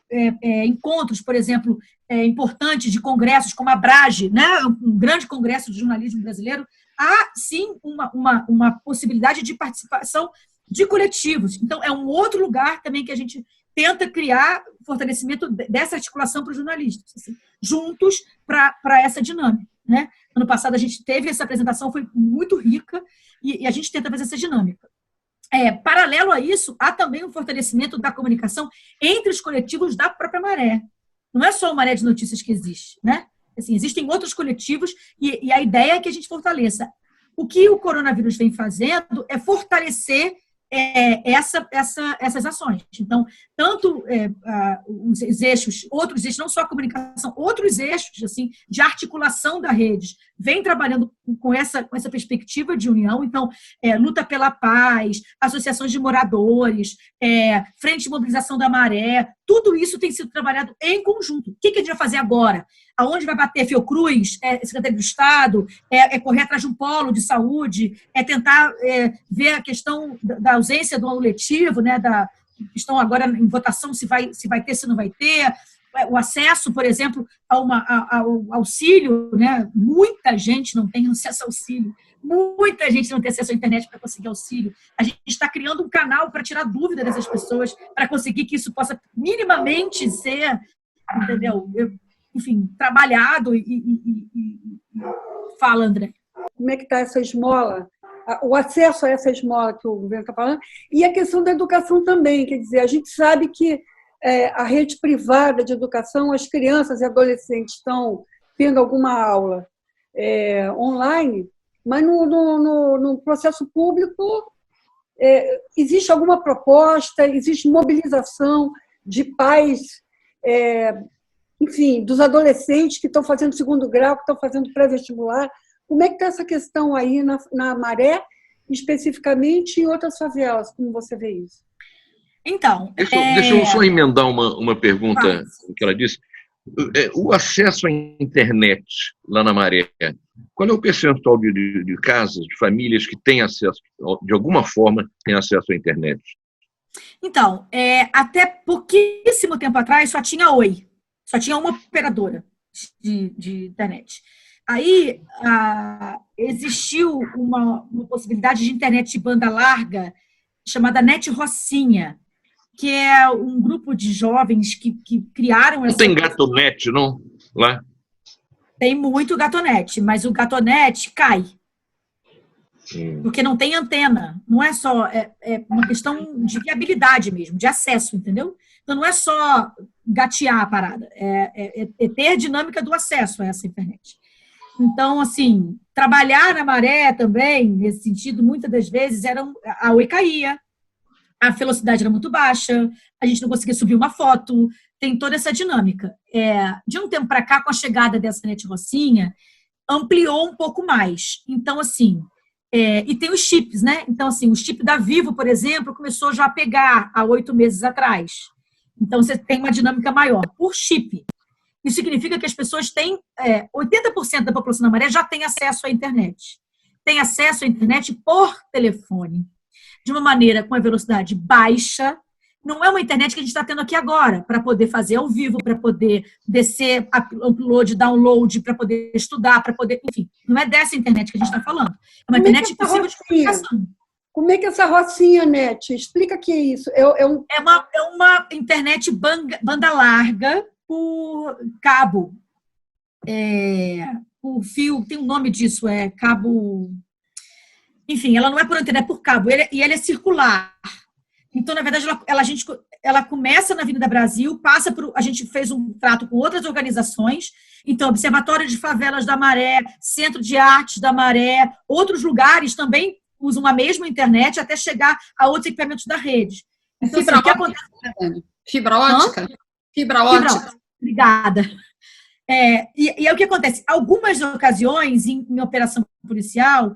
encontros, por exemplo, importantes de congressos, como a Brage, né, um grande congresso de jornalismo brasileiro, há, sim, uma possibilidade de participação de coletivos. Então, é um outro lugar também que a gente tenta criar fortalecimento dessa articulação para os jornalistas, assim, juntos para essa dinâmica. Né? Ano passado, a gente teve essa apresentação, foi muito rica, e a gente tenta fazer essa dinâmica. Paralelo a isso, há também um fortalecimento da comunicação entre os coletivos da própria Maré. Não é só o Maré de Notícias que existe, né? Assim, existem outros coletivos e a ideia é que a gente fortaleça. O que o coronavírus vem fazendo é fortalecer essas ações. Então, tanto os eixos, outros eixos, não só a comunicação, outros eixos assim, de articulação da rede, vem trabalhando com essa perspectiva de união. Então, luta pela paz, associações de moradores, frente de mobilização da Maré, tudo isso tem sido trabalhado em conjunto. O que a gente vai fazer agora? Aonde vai bater Fiocruz, Secretaria do Estado, correr atrás de um polo de saúde, tentar ver a questão da ausência do ano letivo, né, estão agora em votação se vai ter, se não vai ter, o acesso, por exemplo, ao auxílio, né, muita gente não tem acesso ao auxílio, muita gente não tem acesso à internet para conseguir auxílio. A gente está criando um canal para tirar dúvida dessas pessoas, para conseguir que isso possa minimamente ser, entendeu? Enfim, trabalhado Fala, André. Como é que está essa esmola? O acesso a essa esmola que o governo está falando, e a questão da educação também, quer dizer, a gente sabe que a rede privada de educação, as crianças e adolescentes estão tendo alguma aula online, mas no processo público existe alguma proposta, existe mobilização de pais, enfim, dos adolescentes que estão fazendo segundo grau, que estão fazendo pré-vestibular. Como é que está essa questão aí na Maré, especificamente em outras favelas? Como você vê isso? Então... Deixa eu só emendar uma pergunta que ela disse. O acesso à internet lá na Maré, qual é o percentual de casas, de famílias que têm acesso, de alguma forma, têm acesso à internet? Então, até pouquíssimo tempo atrás só tinha Oi, só tinha uma operadora de internet. Aí existiu uma possibilidade de internet de banda larga chamada Net Rocinha, que é um grupo de jovens que criaram... Não tem Gatonete, não? Lá? Tem muito Gatonete, mas o Gatonete cai. Porque não tem antena. Não é só... É uma questão de viabilidade mesmo, de acesso, entendeu? Então, não é só gatear a parada. É ter a dinâmica do acesso a essa internet. Então, assim, trabalhar na Maré também, nesse sentido, muitas das vezes, a Oi caía, a velocidade era muito baixa, a gente não conseguia subir uma foto, tem toda essa dinâmica. De um tempo para cá, com a chegada dessa Net Rocinha, ampliou um pouco mais. Então, assim, e tem os chips, né? Então, assim, o chip da Vivo, por exemplo, começou já a pegar há 8 meses atrás. Então, você tem uma dinâmica maior por chip. Isso significa que as pessoas têm, 80% da população da Maré já tem acesso à internet. Tem acesso à internet por telefone, de uma maneira com a velocidade baixa, não é uma internet que a gente está tendo aqui agora, para poder fazer ao vivo, para poder descer upload, download, para poder estudar, para poder... Enfim, não é dessa internet que a gente está falando. É uma internet possível de comunicação. Como é que é essa rocinha, Net? Explica o que é isso. É uma internet banda larga por cabo. O fio, tem um nome disso, é cabo... Enfim, ela não é por antena, é por cabo. E ele é circular. Então, na verdade, ela começa na Avenida Brasil, passa por... A gente fez um trato com outras organizações. Então, Observatório de Favelas da Maré, Centro de Artes da Maré, outros lugares também usam a mesma internet até chegar a outros equipamentos da rede. Então, fibra ótica. Fibra ótica? Fibra ótica. Obrigada. E é o que acontece. Algumas ocasiões, em operação policial,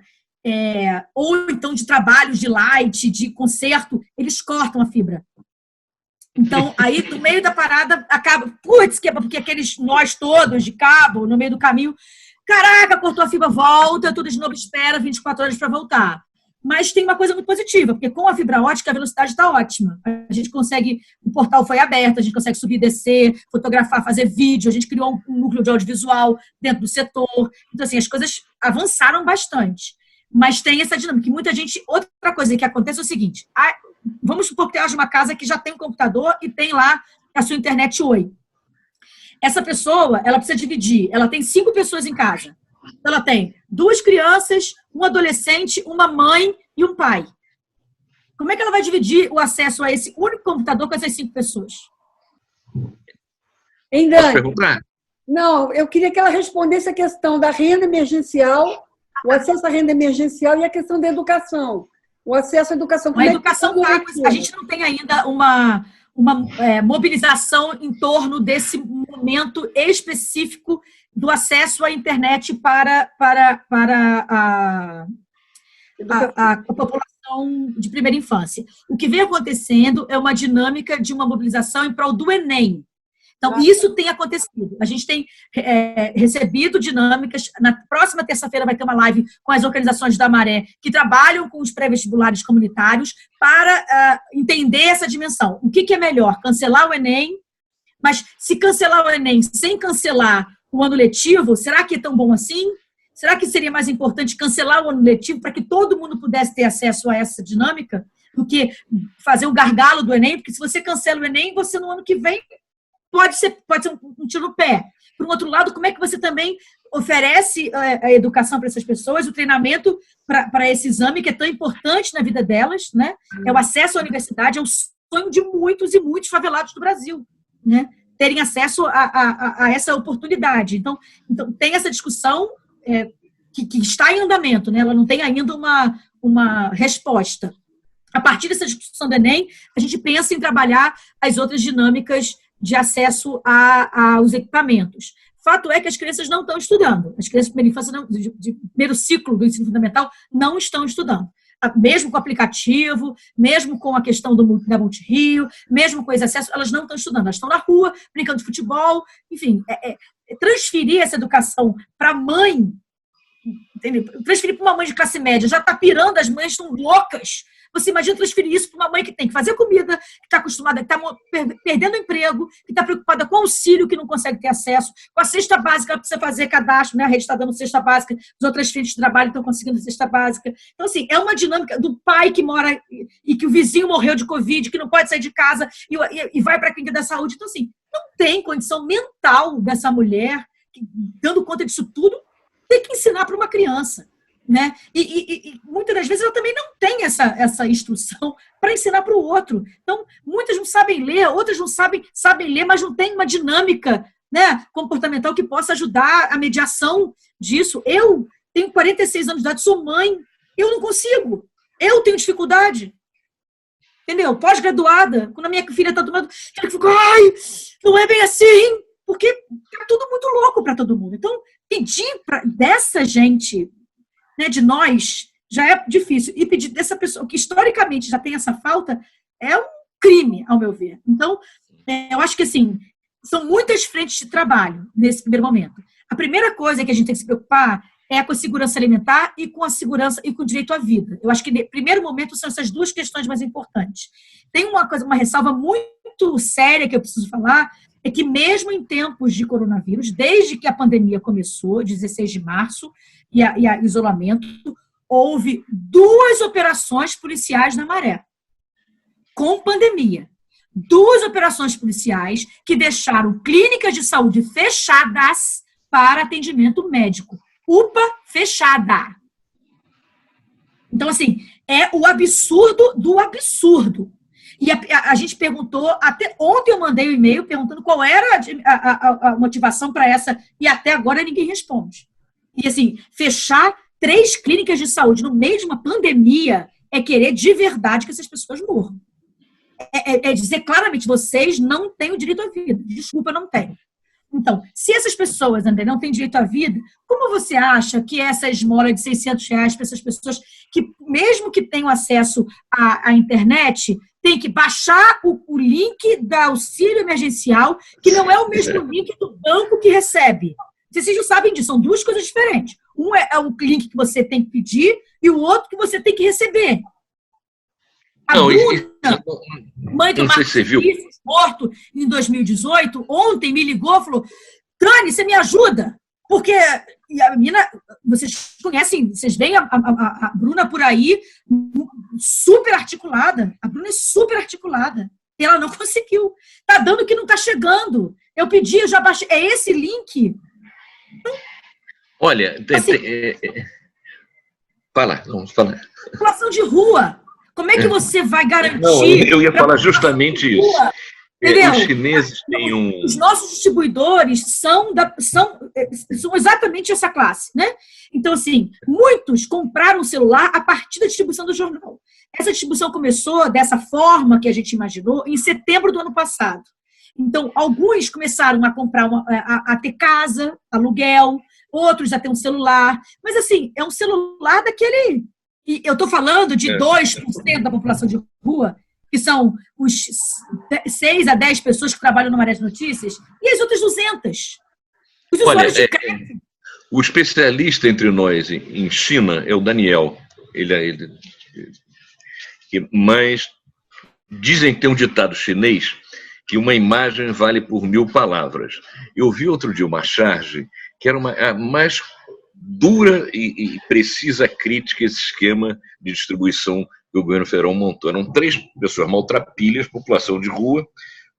ou então de trabalhos de light, de concerto, eles cortam a fibra. Então, aí, no meio da parada, acaba... Putz, porque aqueles nós todos de cabo, no meio do caminho, caraca, cortou a fibra, volta, tudo de novo, espera 24 horas para voltar. Mas tem uma coisa muito positiva, porque com a fibra ótica a velocidade está ótima. A gente consegue, o portal foi aberto, a gente consegue subir, descer, fotografar, fazer vídeo, a gente criou um núcleo de audiovisual dentro do setor. Então, assim, as coisas avançaram bastante. Mas tem essa dinâmica. E muita gente... Outra coisa que acontece é o seguinte, vamos supor que tem uma casa que já tem um computador e tem lá a sua internet Oi. Essa pessoa, ela precisa dividir. Ela tem 5 pessoas em casa. Ela tem 2 crianças, um adolescente, uma mãe e um pai. Como é que ela vai dividir o acesso a esse único computador com essas 5 pessoas? Posso perguntar? Não, eu queria que ela respondesse a questão da renda emergencial, o acesso à renda emergencial e a questão da educação. O acesso à educação. A educação, a gente não tem ainda uma mobilização em torno desse momento específico do acesso à internet para a população de primeira infância. O que vem acontecendo é uma dinâmica de uma mobilização em prol do Enem. Então, isso tem acontecido. A gente tem recebido dinâmicas. Na próxima terça-feira vai ter uma live com as organizações da Maré que trabalham com os pré-vestibulares comunitários para entender essa dimensão. O que é melhor? Cancelar o Enem? Mas se cancelar o Enem sem cancelar o ano letivo, será que é tão bom assim? Será que seria mais importante cancelar o ano letivo para que todo mundo pudesse ter acesso a essa dinâmica do que fazer o gargalo do Enem? Porque se você cancela o Enem, você no ano que vem pode ser um tiro no pé. Por um outro lado, como é que você também oferece a educação para essas pessoas, o treinamento para esse exame que é tão importante na vida delas, né? É o acesso à universidade, é o sonho de muitos e muitos favelados do Brasil, né? Terem acesso a essa oportunidade. Então tem essa discussão que está em andamento, né? Ela não tem ainda uma resposta. A partir dessa discussão do Enem, a gente pensa em trabalhar as outras dinâmicas de acesso aos equipamentos. Fato é que as crianças não estão estudando. As crianças de primeira infância, de primeiro ciclo do ensino fundamental, não estão estudando. Mesmo com o aplicativo, mesmo com a questão da Multirio, mesmo com esse acesso, elas não estão estudando. Elas estão na rua, brincando de futebol, enfim. Transferir essa educação para a mãe, entendeu? Transferir para uma mãe de classe média, já está pirando, as mães estão loucas. Você imagina transferir isso para uma mãe que tem que fazer comida, que está acostumada, que está perdendo o emprego, que está preocupada com o auxílio, que não consegue ter acesso, com a cesta básica, ela precisa fazer cadastro, né? A rede está dando cesta básica, as outras filhas de trabalho estão conseguindo cesta básica. Então, assim, é uma dinâmica do pai que mora e que o vizinho morreu de Covid, que não pode sair de casa e vai para a clínica da saúde. Então, assim, não tem condição mental dessa mulher, dando conta disso tudo, ter que ensinar para uma criança. Né? E muitas das vezes ela também não tem essa instrução para ensinar para o outro. Então, muitas não sabem ler, outras não sabem ler, mas não tem uma dinâmica, né, comportamental que possa ajudar a mediação disso. Eu tenho 46 anos de idade, sou mãe, eu não consigo, eu tenho dificuldade. Entendeu? Pós-graduada, quando a minha filha está tomando, ela fica, ai, não é bem assim, porque é tudo muito louco para todo mundo. Então, pedir dessa gente, né, de nós, já é difícil. E pedir dessa pessoa que historicamente já tem essa falta é um crime, ao meu ver. Então, eu acho que assim, são muitas frentes de trabalho nesse primeiro momento. A primeira coisa que a gente tem que se preocupar é com a segurança alimentar e com a segurança e com o direito à vida. Eu acho que, no primeiro momento, são essas duas questões mais importantes. Tem uma ressalva muito séria que eu preciso falar, é que mesmo em tempos de coronavírus, desde que a pandemia começou, 16 de março, e a isolamento, houve 2 operações policiais na Maré, com pandemia. 2 operações policiais que deixaram clínicas de saúde fechadas para atendimento médico. UPA fechada. Então, assim, é o absurdo do absurdo. E a gente perguntou, até ontem eu mandei um e-mail perguntando qual era a motivação para essa, e até agora ninguém responde. E, assim, fechar 3 clínicas de saúde no meio de uma pandemia é querer de verdade que essas pessoas morram. É dizer claramente, vocês não têm o direito à vida. Desculpa, não têm. Então, se essas pessoas, André, não têm direito à vida, como você acha que essa esmola de R$600 para essas pessoas que, mesmo que tenham acesso à internet, tem que baixar o link da auxílio emergencial, que não é o mesmo link do banco que recebe? Vocês não sabem disso, são 2 coisas diferentes. Um é o link que você tem que pedir e o outro que você tem que receber. A Bruna, mãe do Marcos Vinícius, morto em 2018, ontem me ligou e falou: Trane, você me ajuda? Porque a menina, vocês conhecem, vocês veem a Bruna por aí, super articulada. A Bruna é super articulada. E ela não conseguiu. Está dando que não está chegando. Eu pedi, eu já baixei. É esse link? Olha, assim, fala, vamos falar. População de rua. Como é que você vai garantir... Não, eu ia falar justamente isso. Os chineses têm um... Os nossos distribuidores são exatamente essa classe, né? Então, assim, muitos compraram o celular a partir da distribuição do jornal. Essa distribuição começou dessa forma que a gente imaginou em setembro do ano passado. Então, alguns começaram a comprar, a ter casa, aluguel, outros a ter um celular. Mas, assim, é um celular daquele... E eu estou falando de 2% da população de rua, que são os 6 a 10 pessoas que trabalham no Maré de Notícias, e as outras 200. Os usuários de crédito. O especialista entre nós em China é o Daniel. Mas dizem que tem um ditado chinês que uma imagem vale por 1000 palavras. Eu vi outro dia uma charge que era a mais dura e precisa crítica a esse esquema de distribuição que o governo federal montou. Eram 3 pessoas maltrapilhas, população de rua.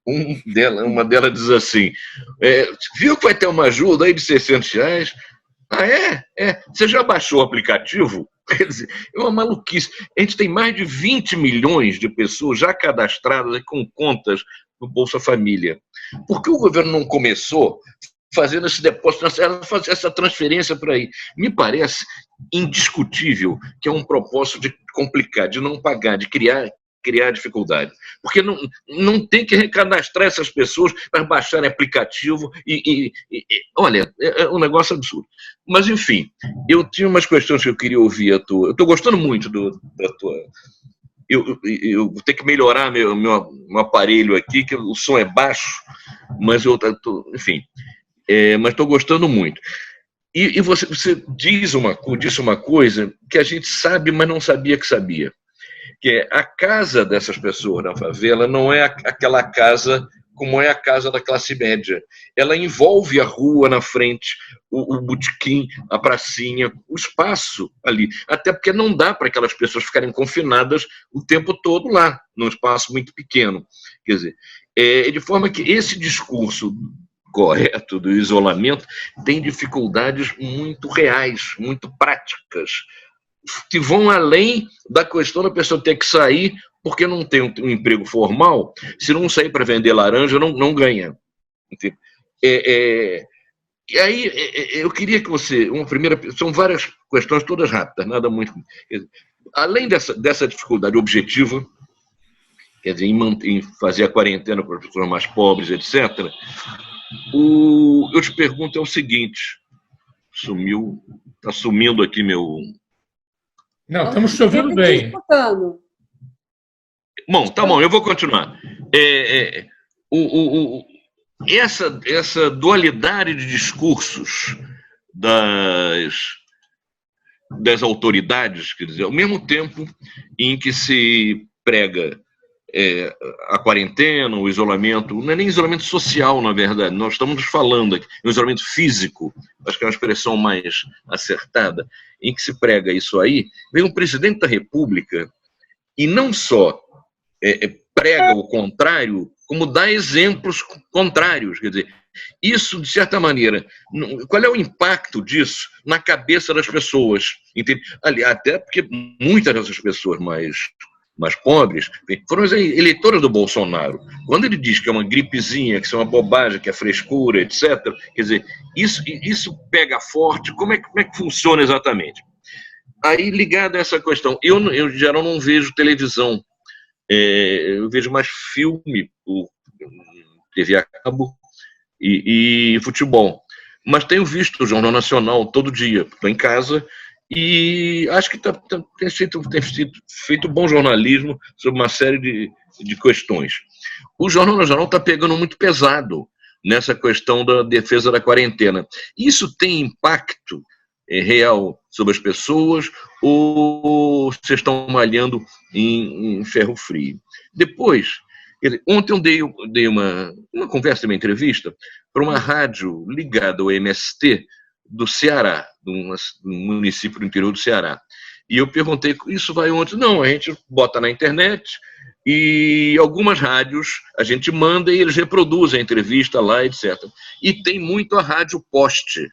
Uma delas diz assim: viu que vai ter uma ajuda aí de R$600? Ah, é? Você já baixou o aplicativo? Quer dizer, é uma maluquice. A gente tem mais de 20 milhões de pessoas já cadastradas com contas no Bolsa Família. Por que o governo não começou fazendo esse depósito, fazer essa transferência por aí? Me parece indiscutível que é um propósito de complicar, de não pagar, de criar dificuldade. Porque não tem que recadastrar essas pessoas para baixarem aplicativo olha, é um negócio absurdo. Mas, enfim, eu tinha umas questões que eu queria ouvir a tua... Eu estou gostando muito da tua... Eu vou ter que melhorar meu aparelho aqui, que o som é baixo, mas enfim... mas estou gostando muito. E você disse uma coisa que a gente sabe, mas não sabia que sabia. Que é a casa dessas pessoas na favela não é aquela casa como é a casa da classe média. Ela envolve a rua na frente, o botequim, a pracinha, o espaço ali. Até porque não dá para aquelas pessoas ficarem confinadas o tempo todo lá, num espaço muito pequeno. Quer dizer, de forma que esse discurso correto do isolamento tem dificuldades muito reais, muito práticas, que vão além da questão da pessoa ter que sair porque não tem um emprego formal. Se não sair para vender laranja, não ganha. E aí eu queria que você... são várias questões todas rápidas, nada muito... Além dessa dificuldade objetiva, quer dizer, em fazer a quarentena para as pessoas mais pobres, etc., eu te pergunto o seguinte: está sumindo aqui meu... Não, estamos te ouvindo bem. Bom, tá bom, eu vou continuar. Essa dualidade de discursos das autoridades, quer dizer, ao mesmo tempo em que se prega a quarentena, o isolamento, não é nem isolamento social, na verdade, nós estamos falando aqui, um isolamento físico, acho que é uma expressão mais acertada, em que se prega isso aí, vem um presidente da República e não só prega o contrário, como dá exemplos contrários, quer dizer, isso, de certa maneira, qual é o impacto disso na cabeça das pessoas? Entende? Até porque muitas dessas pessoas mais pobres foram as eleitoras do Bolsonaro. Quando ele diz que é uma gripezinha, que isso é uma bobagem, que é frescura, etc., quer dizer, isso pega forte. Como é que funciona exatamente? Aí, ligado a essa questão, eu em geral não vejo televisão, eu vejo mais filme, por TV a cabo, e futebol. Mas tenho visto o Jornal Nacional todo dia, estou em casa, e acho que tem sido feito bom jornalismo sobre uma série de questões. O Jornal Nacional está pegando muito pesado nessa questão da defesa da quarentena. Isso tem impacto real sobre as pessoas ou vocês estão malhando em ferro frio? Depois, ontem eu dei uma conversa, uma entrevista, para uma rádio ligada ao MST do Ceará, de um município do interior do Ceará. E eu perguntei, isso vai onde? Não, a gente bota na internet e algumas rádios a gente manda e eles reproduzem a entrevista lá, etc. E tem muito a Rádio Poste.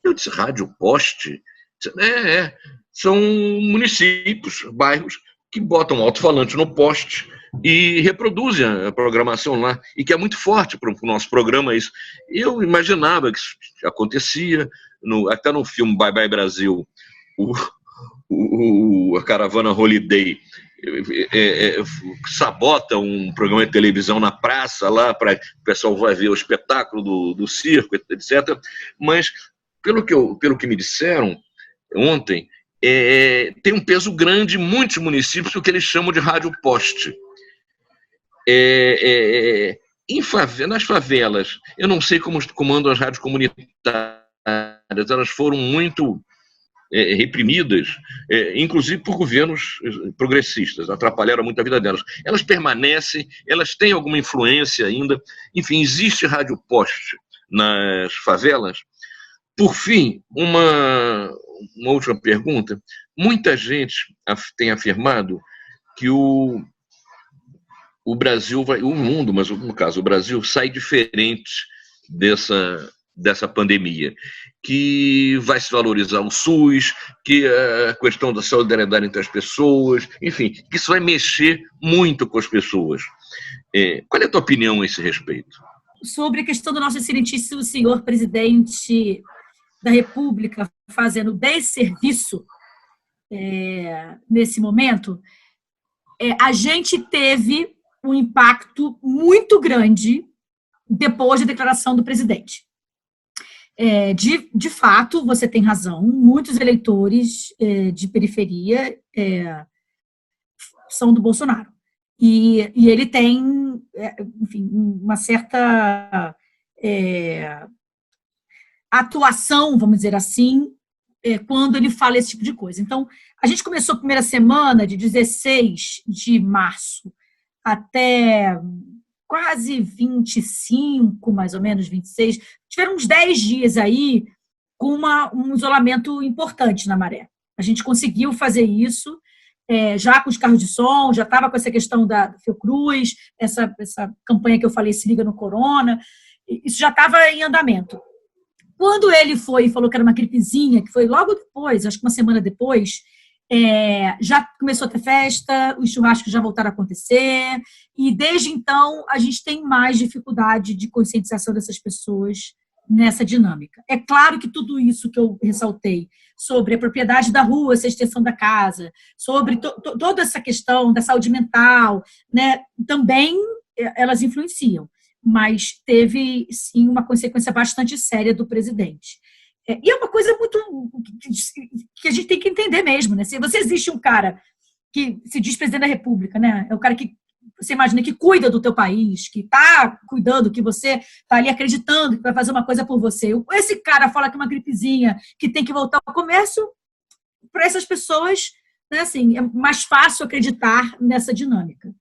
Eu disse, Rádio Poste? São municípios, bairros, que botam alto-falante no poste e reproduzem a programação lá, e que é muito forte para o nosso programa isso. Eu imaginava que isso acontecia, até no filme Bye Bye Brasil, a caravana Holiday sabota um programa de televisão na praça lá, para o pessoal vai ver o espetáculo do circo, etc. Mas, pelo que me disseram ontem, tem um peso grande em muitos municípios, o que eles chamam de rádio poste. Nas favelas, eu não sei como andam as rádios comunitárias, elas foram muito reprimidas, inclusive por governos progressistas, atrapalharam muito a vida delas. Elas permanecem, elas têm alguma influência ainda. Enfim, existe rádio poste nas favelas. Por fim, uma última pergunta. Muita gente tem afirmado que o Brasil o mundo, mas no caso o Brasil, sai diferente dessa pandemia, que vai se valorizar o SUS, que a questão da solidariedade entre as pessoas, enfim, que isso vai mexer muito com as pessoas. Qual é a tua opinião a esse respeito? Sobre a questão do nosso excelentíssimo senhor presidente da República fazendo desserviço nesse momento, a gente teve um impacto muito grande depois da declaração do presidente. De fato, você tem razão, muitos eleitores de periferia são do Bolsonaro. E ele tem, enfim, uma certa atuação, vamos dizer assim, quando ele fala esse tipo de coisa. Então, a gente começou a primeira semana, de 16 de março até quase 25, mais ou menos 26, tiveram uns 10 dias aí com um isolamento importante na Maré. A gente conseguiu fazer isso, já com os carros de som, já estava com essa questão da Fiocruz, essa campanha que eu falei, Se Liga no Corona, isso já estava em andamento. Quando ele foi e falou que era uma gripezinha, que foi logo depois, acho que uma semana depois, já começou a ter festa, os churrascos já voltaram a acontecer, e desde então a gente tem mais dificuldade de conscientização dessas pessoas nessa dinâmica. É claro que tudo isso que eu ressaltei, sobre a propriedade da rua, essa extensão da casa, sobre toda essa questão da saúde mental, né, também elas influenciam, mas teve, sim, uma consequência bastante séria do presidente. E é uma coisa muito que a gente tem que entender mesmo, né? Se você existe um cara que se diz presidente da República, né? É o cara que você imagina que cuida do teu país, que está cuidando, que você está ali acreditando que vai fazer uma coisa por você. Esse cara fala que é uma gripezinha, que tem que voltar ao comércio, para essas pessoas, né, assim, é mais fácil acreditar nessa dinâmica.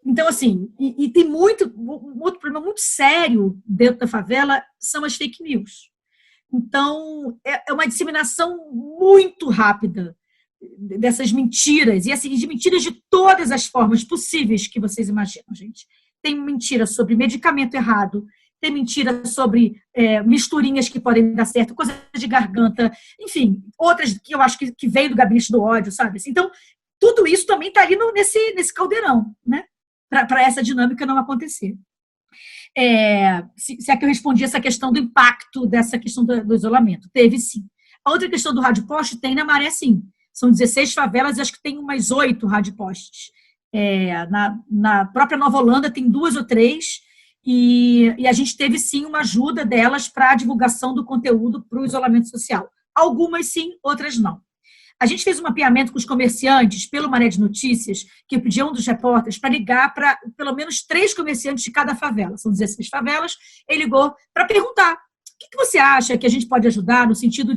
Então, assim, e tem um outro problema muito sério dentro da favela são as fake news. Então, é uma disseminação muito rápida dessas mentiras, e assim, de mentiras de todas as formas possíveis que vocês imaginam, gente. Tem mentira sobre medicamento errado, tem mentira sobre misturinhas que podem dar certo, coisa de garganta, enfim, outras que eu acho que veio do gabinete do ódio, sabe? Então, tudo isso também está ali nesse caldeirão, né? Para essa dinâmica não acontecer. Se é que eu respondi essa questão do impacto dessa questão do isolamento. Teve, sim. A outra questão do rádio poste tem na Maré, sim. São 16 favelas e acho que tem umas 8 rádio postes. Na própria Nova Holanda tem 2 ou 3 e a gente teve, sim, uma ajuda delas para a divulgação do conteúdo para o isolamento social. Algumas, sim, outras não. A gente fez um mapeamento com os comerciantes pelo Maré de Notícias, que eu pedi a um dos repórteres para ligar para pelo menos 3 comerciantes de cada favela. São 16 favelas. Ele ligou para perguntar o que você acha que a gente pode ajudar no sentido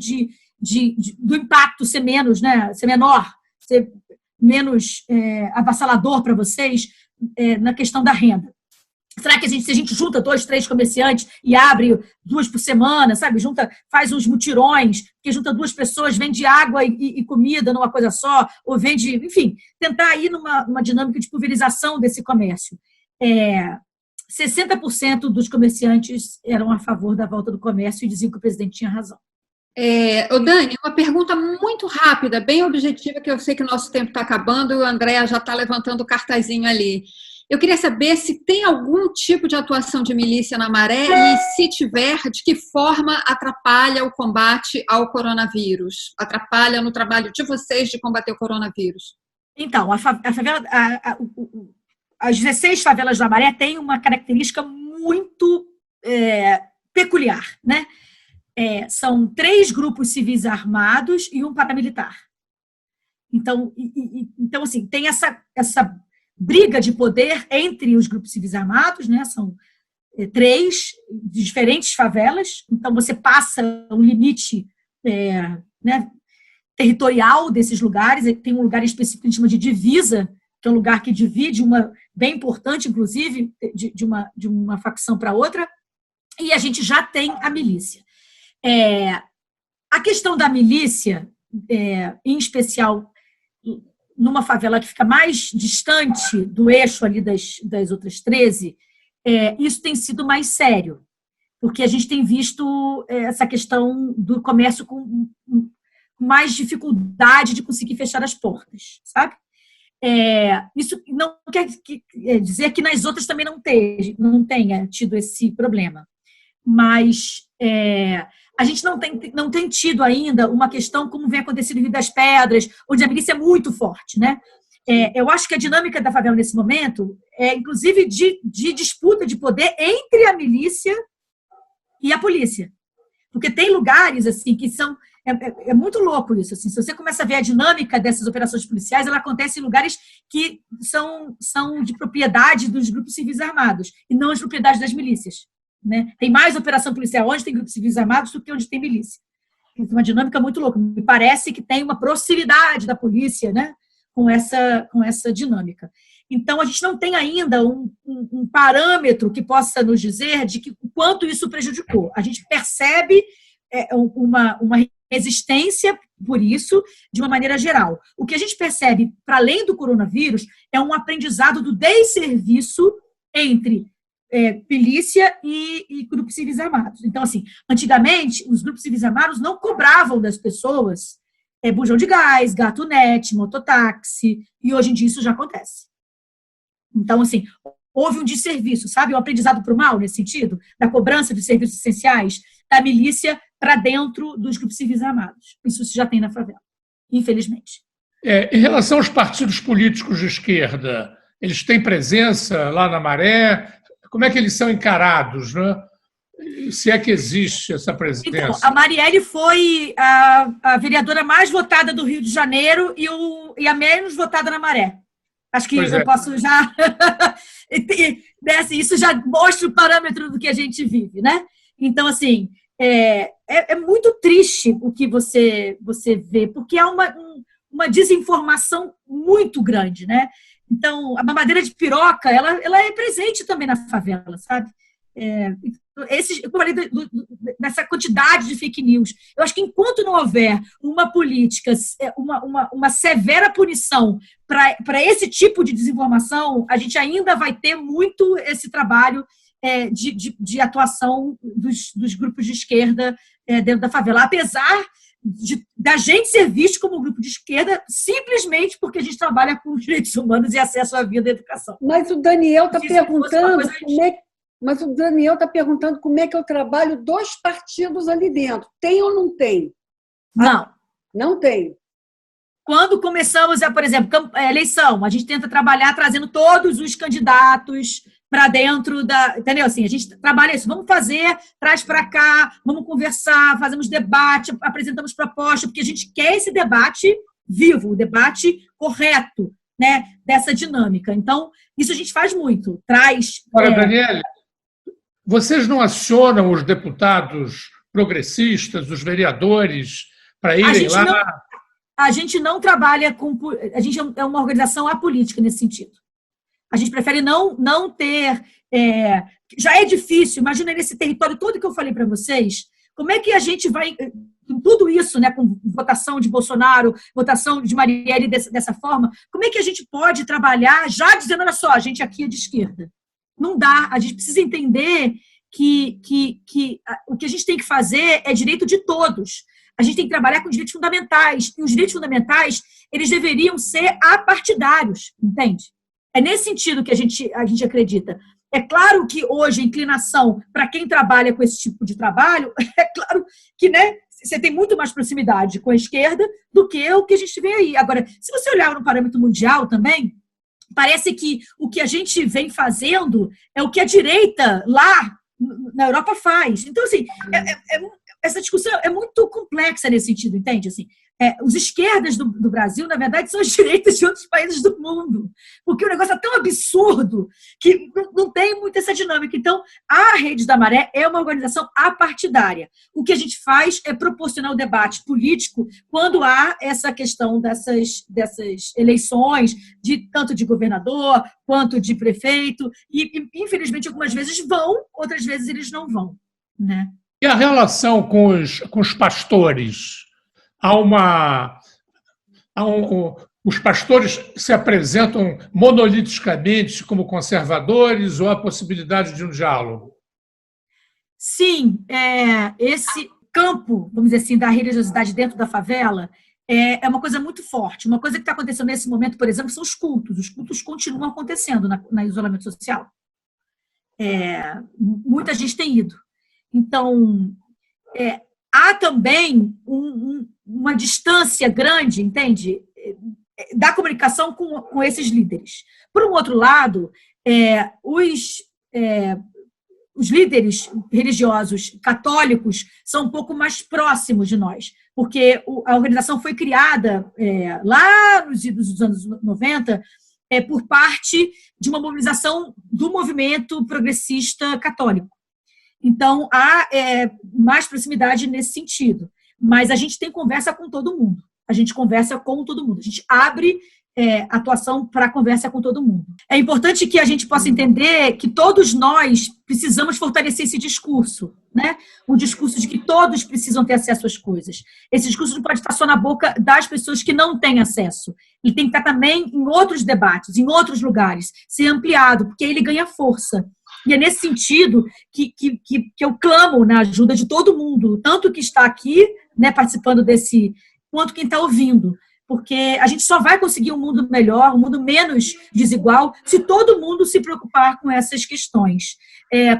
do impacto ser menos, né, ser menor, ser menos avassalador para vocês na questão da renda. Será que se a gente junta 2, 3 comerciantes e abre 2 por semana, sabe? Faz uns mutirões, que junta 2 pessoas, vende água e comida numa coisa só, ou vende, enfim, tentar ir numa dinâmica de pulverização desse comércio. 60% dos comerciantes eram a favor da volta do comércio e diziam que o presidente tinha razão. Dani, uma pergunta muito rápida, bem objetiva, que eu sei que o nosso tempo está acabando e o André já está levantando o cartazinho ali. Eu queria saber se tem algum tipo de atuação de milícia na Maré e, se tiver, de que forma atrapalha o combate ao coronavírus? Atrapalha no trabalho de vocês de combater o coronavírus? Então, as 16 favelas da Maré têm uma característica muito peculiar, né? São 3 grupos civis armados e 1 paramilitar. Então, assim, tem essa briga de poder entre os grupos civis armados, né? São 3 de diferentes favelas, então você passa um limite né, territorial desses lugares. Tem um lugar específico que a gente chama de divisa, que é um lugar que divide, bem importante, inclusive, de uma facção para outra, e a gente já tem a milícia. A questão da milícia, em especial numa favela que fica mais distante do eixo ali das outras 13, isso tem sido mais sério, porque a gente tem visto essa questão do comércio com mais dificuldade de conseguir fechar as portas, sabe? Isso não quer dizer que nas outras também não tenha tido esse problema, mas a gente não tem tido ainda uma questão como vem acontecendo em Rio das Pedras, onde a milícia é muito forte, né? Eu acho que a dinâmica da favela nesse momento é, inclusive, de disputa de poder entre a milícia e a polícia. Porque tem lugares assim que são... É muito louco isso. Assim, se você começa a ver a dinâmica dessas operações policiais, ela acontece em lugares que são de propriedade dos grupos civis armados e não de propriedade das milícias. Né? Tem mais operação policial onde tem grupos civis armados do que onde tem milícia. É uma dinâmica muito louca. Me parece que tem uma proximidade da polícia, né, com essa dinâmica. Então, a gente não tem ainda um parâmetro que possa nos dizer de o quanto isso prejudicou. A gente percebe uma resistência por isso, de uma maneira geral. O que a gente percebe, para além do coronavírus, é um aprendizado do desserviço entre milícia e grupos civis armados. Então, assim, antigamente, os grupos civis armados não cobravam das pessoas bujão de gás, gatunete, mototáxi, e hoje em dia isso já acontece. Então, assim, houve um desserviço, sabe? Um aprendizado para o mal, nesse sentido, da cobrança de serviços essenciais da milícia para dentro dos grupos civis armados. Isso se já tem na favela, infelizmente. Em relação aos partidos políticos de esquerda, eles têm presença lá na Maré? Como é que eles são encarados, né? Se é que existe essa presença? Então, a Marielle foi a vereadora mais votada do Rio de Janeiro e a menos votada na Maré. Acho que eu posso já... Isso já mostra o parâmetro do que a gente vive, né? Então, assim, é muito triste o que você vê, porque há uma desinformação muito grande, né? Então, a mamadeira de piroca, ela é presente também na favela, sabe? Eu falei dessa quantidade de fake news. Eu acho que enquanto não houver uma política, uma severa punição para esse tipo de desinformação, a gente ainda vai ter muito esse trabalho de atuação dos grupos de esquerda dentro da favela. Apesar da gente ser visto como um grupo de esquerda simplesmente porque a gente trabalha com direitos humanos e acesso à vida e educação. Mas o Daniel está perguntando como é que é o trabalho dos partidos ali dentro. Tem ou não tem? Não. Não tem. Quando começamos, por exemplo, eleição, a gente tenta trabalhar trazendo todos os candidatos para dentro da... Entendeu? Assim, a gente trabalha isso. Vamos fazer, traz para cá, vamos conversar, fazemos debate, apresentamos proposta, porque a gente quer esse debate vivo, o debate correto, né, dessa dinâmica. Então, isso a gente faz muito. Traz... Agora, Daniele, vocês não acionam os deputados progressistas, os vereadores, para irem lá? A gente não trabalha com... A gente é uma organização apolítica nesse sentido. A gente prefere não ter... já é difícil, imagina nesse território todo que eu falei para vocês, como é que a gente vai... Com tudo isso, né, com votação de Bolsonaro, votação de Marielle dessa forma, como é que a gente pode trabalhar já dizendo, olha só, a gente aqui é de esquerda? Não dá, a gente precisa entender que o que a gente tem que fazer é direito de todos. A gente tem que trabalhar com direitos fundamentais, e os direitos fundamentais, eles deveriam ser apartidários, entende? É nesse sentido que a gente acredita. É claro que hoje a inclinação para quem trabalha com esse tipo de trabalho, é claro que, né, você tem muito mais proximidade com a esquerda do que o que a gente vê aí. Agora, se você olhar no parâmetro mundial também, parece que o que a gente vem fazendo é o que a direita lá na Europa faz. Então, assim, essa discussão é muito complexa nesse sentido, entende? Assim, os esquerdas do Brasil, na verdade, são as direitas de outros países do mundo, porque o negócio é tão absurdo que não tem muito essa dinâmica. Então, a Rede da Maré é uma organização apartidária. O que a gente faz é proporcionar o debate político quando há essa questão dessas eleições, tanto de governador quanto de prefeito, e infelizmente, algumas vezes vão, outras vezes eles não vão, né? E a relação com os pastores? Os pastores se apresentam monoliticamente como conservadores ou há possibilidade de um diálogo? Sim, esse campo, vamos dizer assim, da religiosidade dentro da favela é uma coisa muito forte. Uma coisa que está acontecendo nesse momento, por exemplo, são os cultos. Os cultos continuam acontecendo no isolamento social. Muita gente tem ido. Então, há também uma distância grande, entende, da comunicação com esses líderes. Por um outro lado, os líderes religiosos católicos são um pouco mais próximos de nós, porque a organização foi criada lá nos anos 90 por parte de uma mobilização do movimento progressista católico. Então, há mais proximidade nesse sentido. Mas a gente tem conversa com todo mundo. A gente conversa com todo mundo. A gente abre atuação para conversa com todo mundo. É importante que a gente possa entender que todos nós precisamos fortalecer esse discurso, né? Um discurso de que todos precisam ter acesso às coisas. Esse discurso não pode estar só na boca das pessoas que não têm acesso. Ele tem que estar também em outros debates, em outros lugares, ser ampliado, porque aí ele ganha força. E é nesse sentido que eu clamo na ajuda de todo mundo, tanto que está aqui, né, participando desse, quanto quem está ouvindo. Porque a gente só vai conseguir um mundo melhor, um mundo menos desigual, se todo mundo se preocupar com essas questões.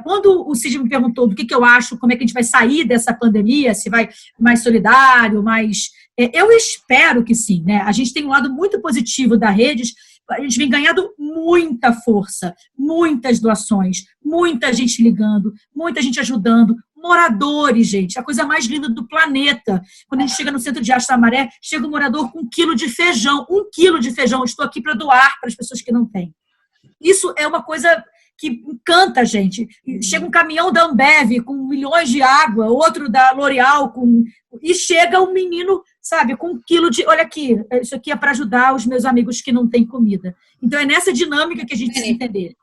Quando o Cid me perguntou do que eu acho, como é que a gente vai sair dessa pandemia, se vai mais solidário, mais... eu espero que sim, né? A gente tem um lado muito positivo da Redes. A gente vem ganhando muita força, muitas doações, muita gente ligando, muita gente ajudando, moradores, gente, a coisa mais linda do planeta. Quando a gente chega no centro de Haste da Maré, chega um morador com 1 quilo de feijão, 1 quilo de feijão, estou aqui para doar para as pessoas que não têm. Isso é uma coisa que encanta a gente. Chega um caminhão da Ambev com milhões de água, outro da L'Oréal, e chega um menino, sabe, com 1 quilo de... Olha aqui, isso aqui é para ajudar os meus amigos que não têm comida. Então, é nessa dinâmica que a gente precisa entender.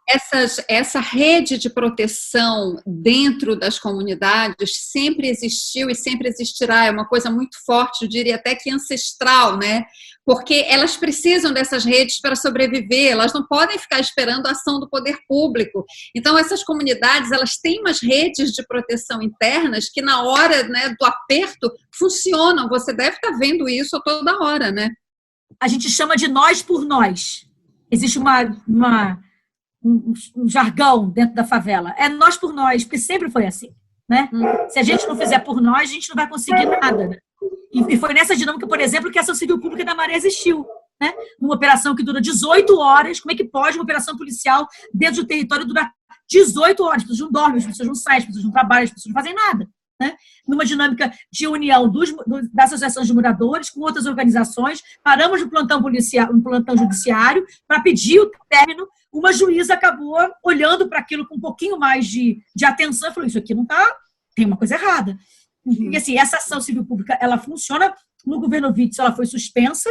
Essa rede de proteção dentro das comunidades sempre existiu e sempre existirá. É uma coisa muito forte, eu diria até que ancestral, né? Porque elas precisam dessas redes para sobreviver, elas não podem ficar esperando a ação do poder público. Então, essas comunidades, elas têm umas redes de proteção internas que, na hora, né, do aperto, funcionam. Você deve estar vendo isso a toda hora, né? A gente chama de nós por nós. Existe um jargão dentro da favela. É nós por nós, porque sempre foi assim, né? Se a gente não fizer por nós, a gente não vai conseguir nada, né? E foi nessa dinâmica, por exemplo, que a ação civil pública da Maré existiu, né? Uma operação que dura 18 horas. Como é que pode uma operação policial dentro do território durar 18 horas? As pessoas não dormem, as pessoas não saem, as pessoas não trabalham, as pessoas não fazem nada, né? Numa dinâmica de união das associações de moradores com outras organizações, paramos no plantão policial, no plantão judiciário para pedir o término. Uma juíza acabou olhando para aquilo com um pouquinho mais de atenção e falou: isso aqui não está, tem uma coisa errada. E assim, essa ação civil pública, ela funciona. No governo Witzel, ela foi suspensa,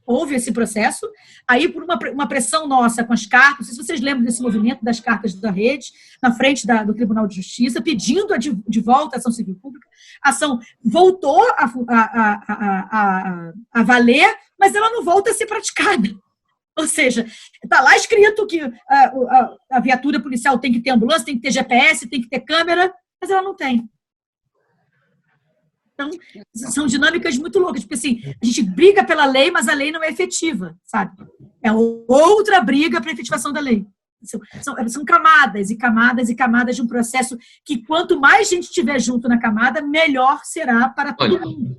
houve esse processo, aí por uma pressão nossa com as cartas, não sei se vocês lembram desse movimento das cartas da rede, na frente do Tribunal de Justiça, pedindo de volta a ação civil pública. A ação voltou a valer, mas ela não volta a ser praticada. Ou seja, está lá escrito que a viatura policial tem que ter ambulância, tem que ter GPS, tem que ter câmera, mas ela não tem. Então, são dinâmicas muito loucas, porque assim, a gente briga pela lei, mas a lei não é efetiva, sabe? É outra briga para a efetivação da lei. São camadas e camadas e camadas de um processo que, quanto mais gente estiver junto na camada, melhor será para todo mundo.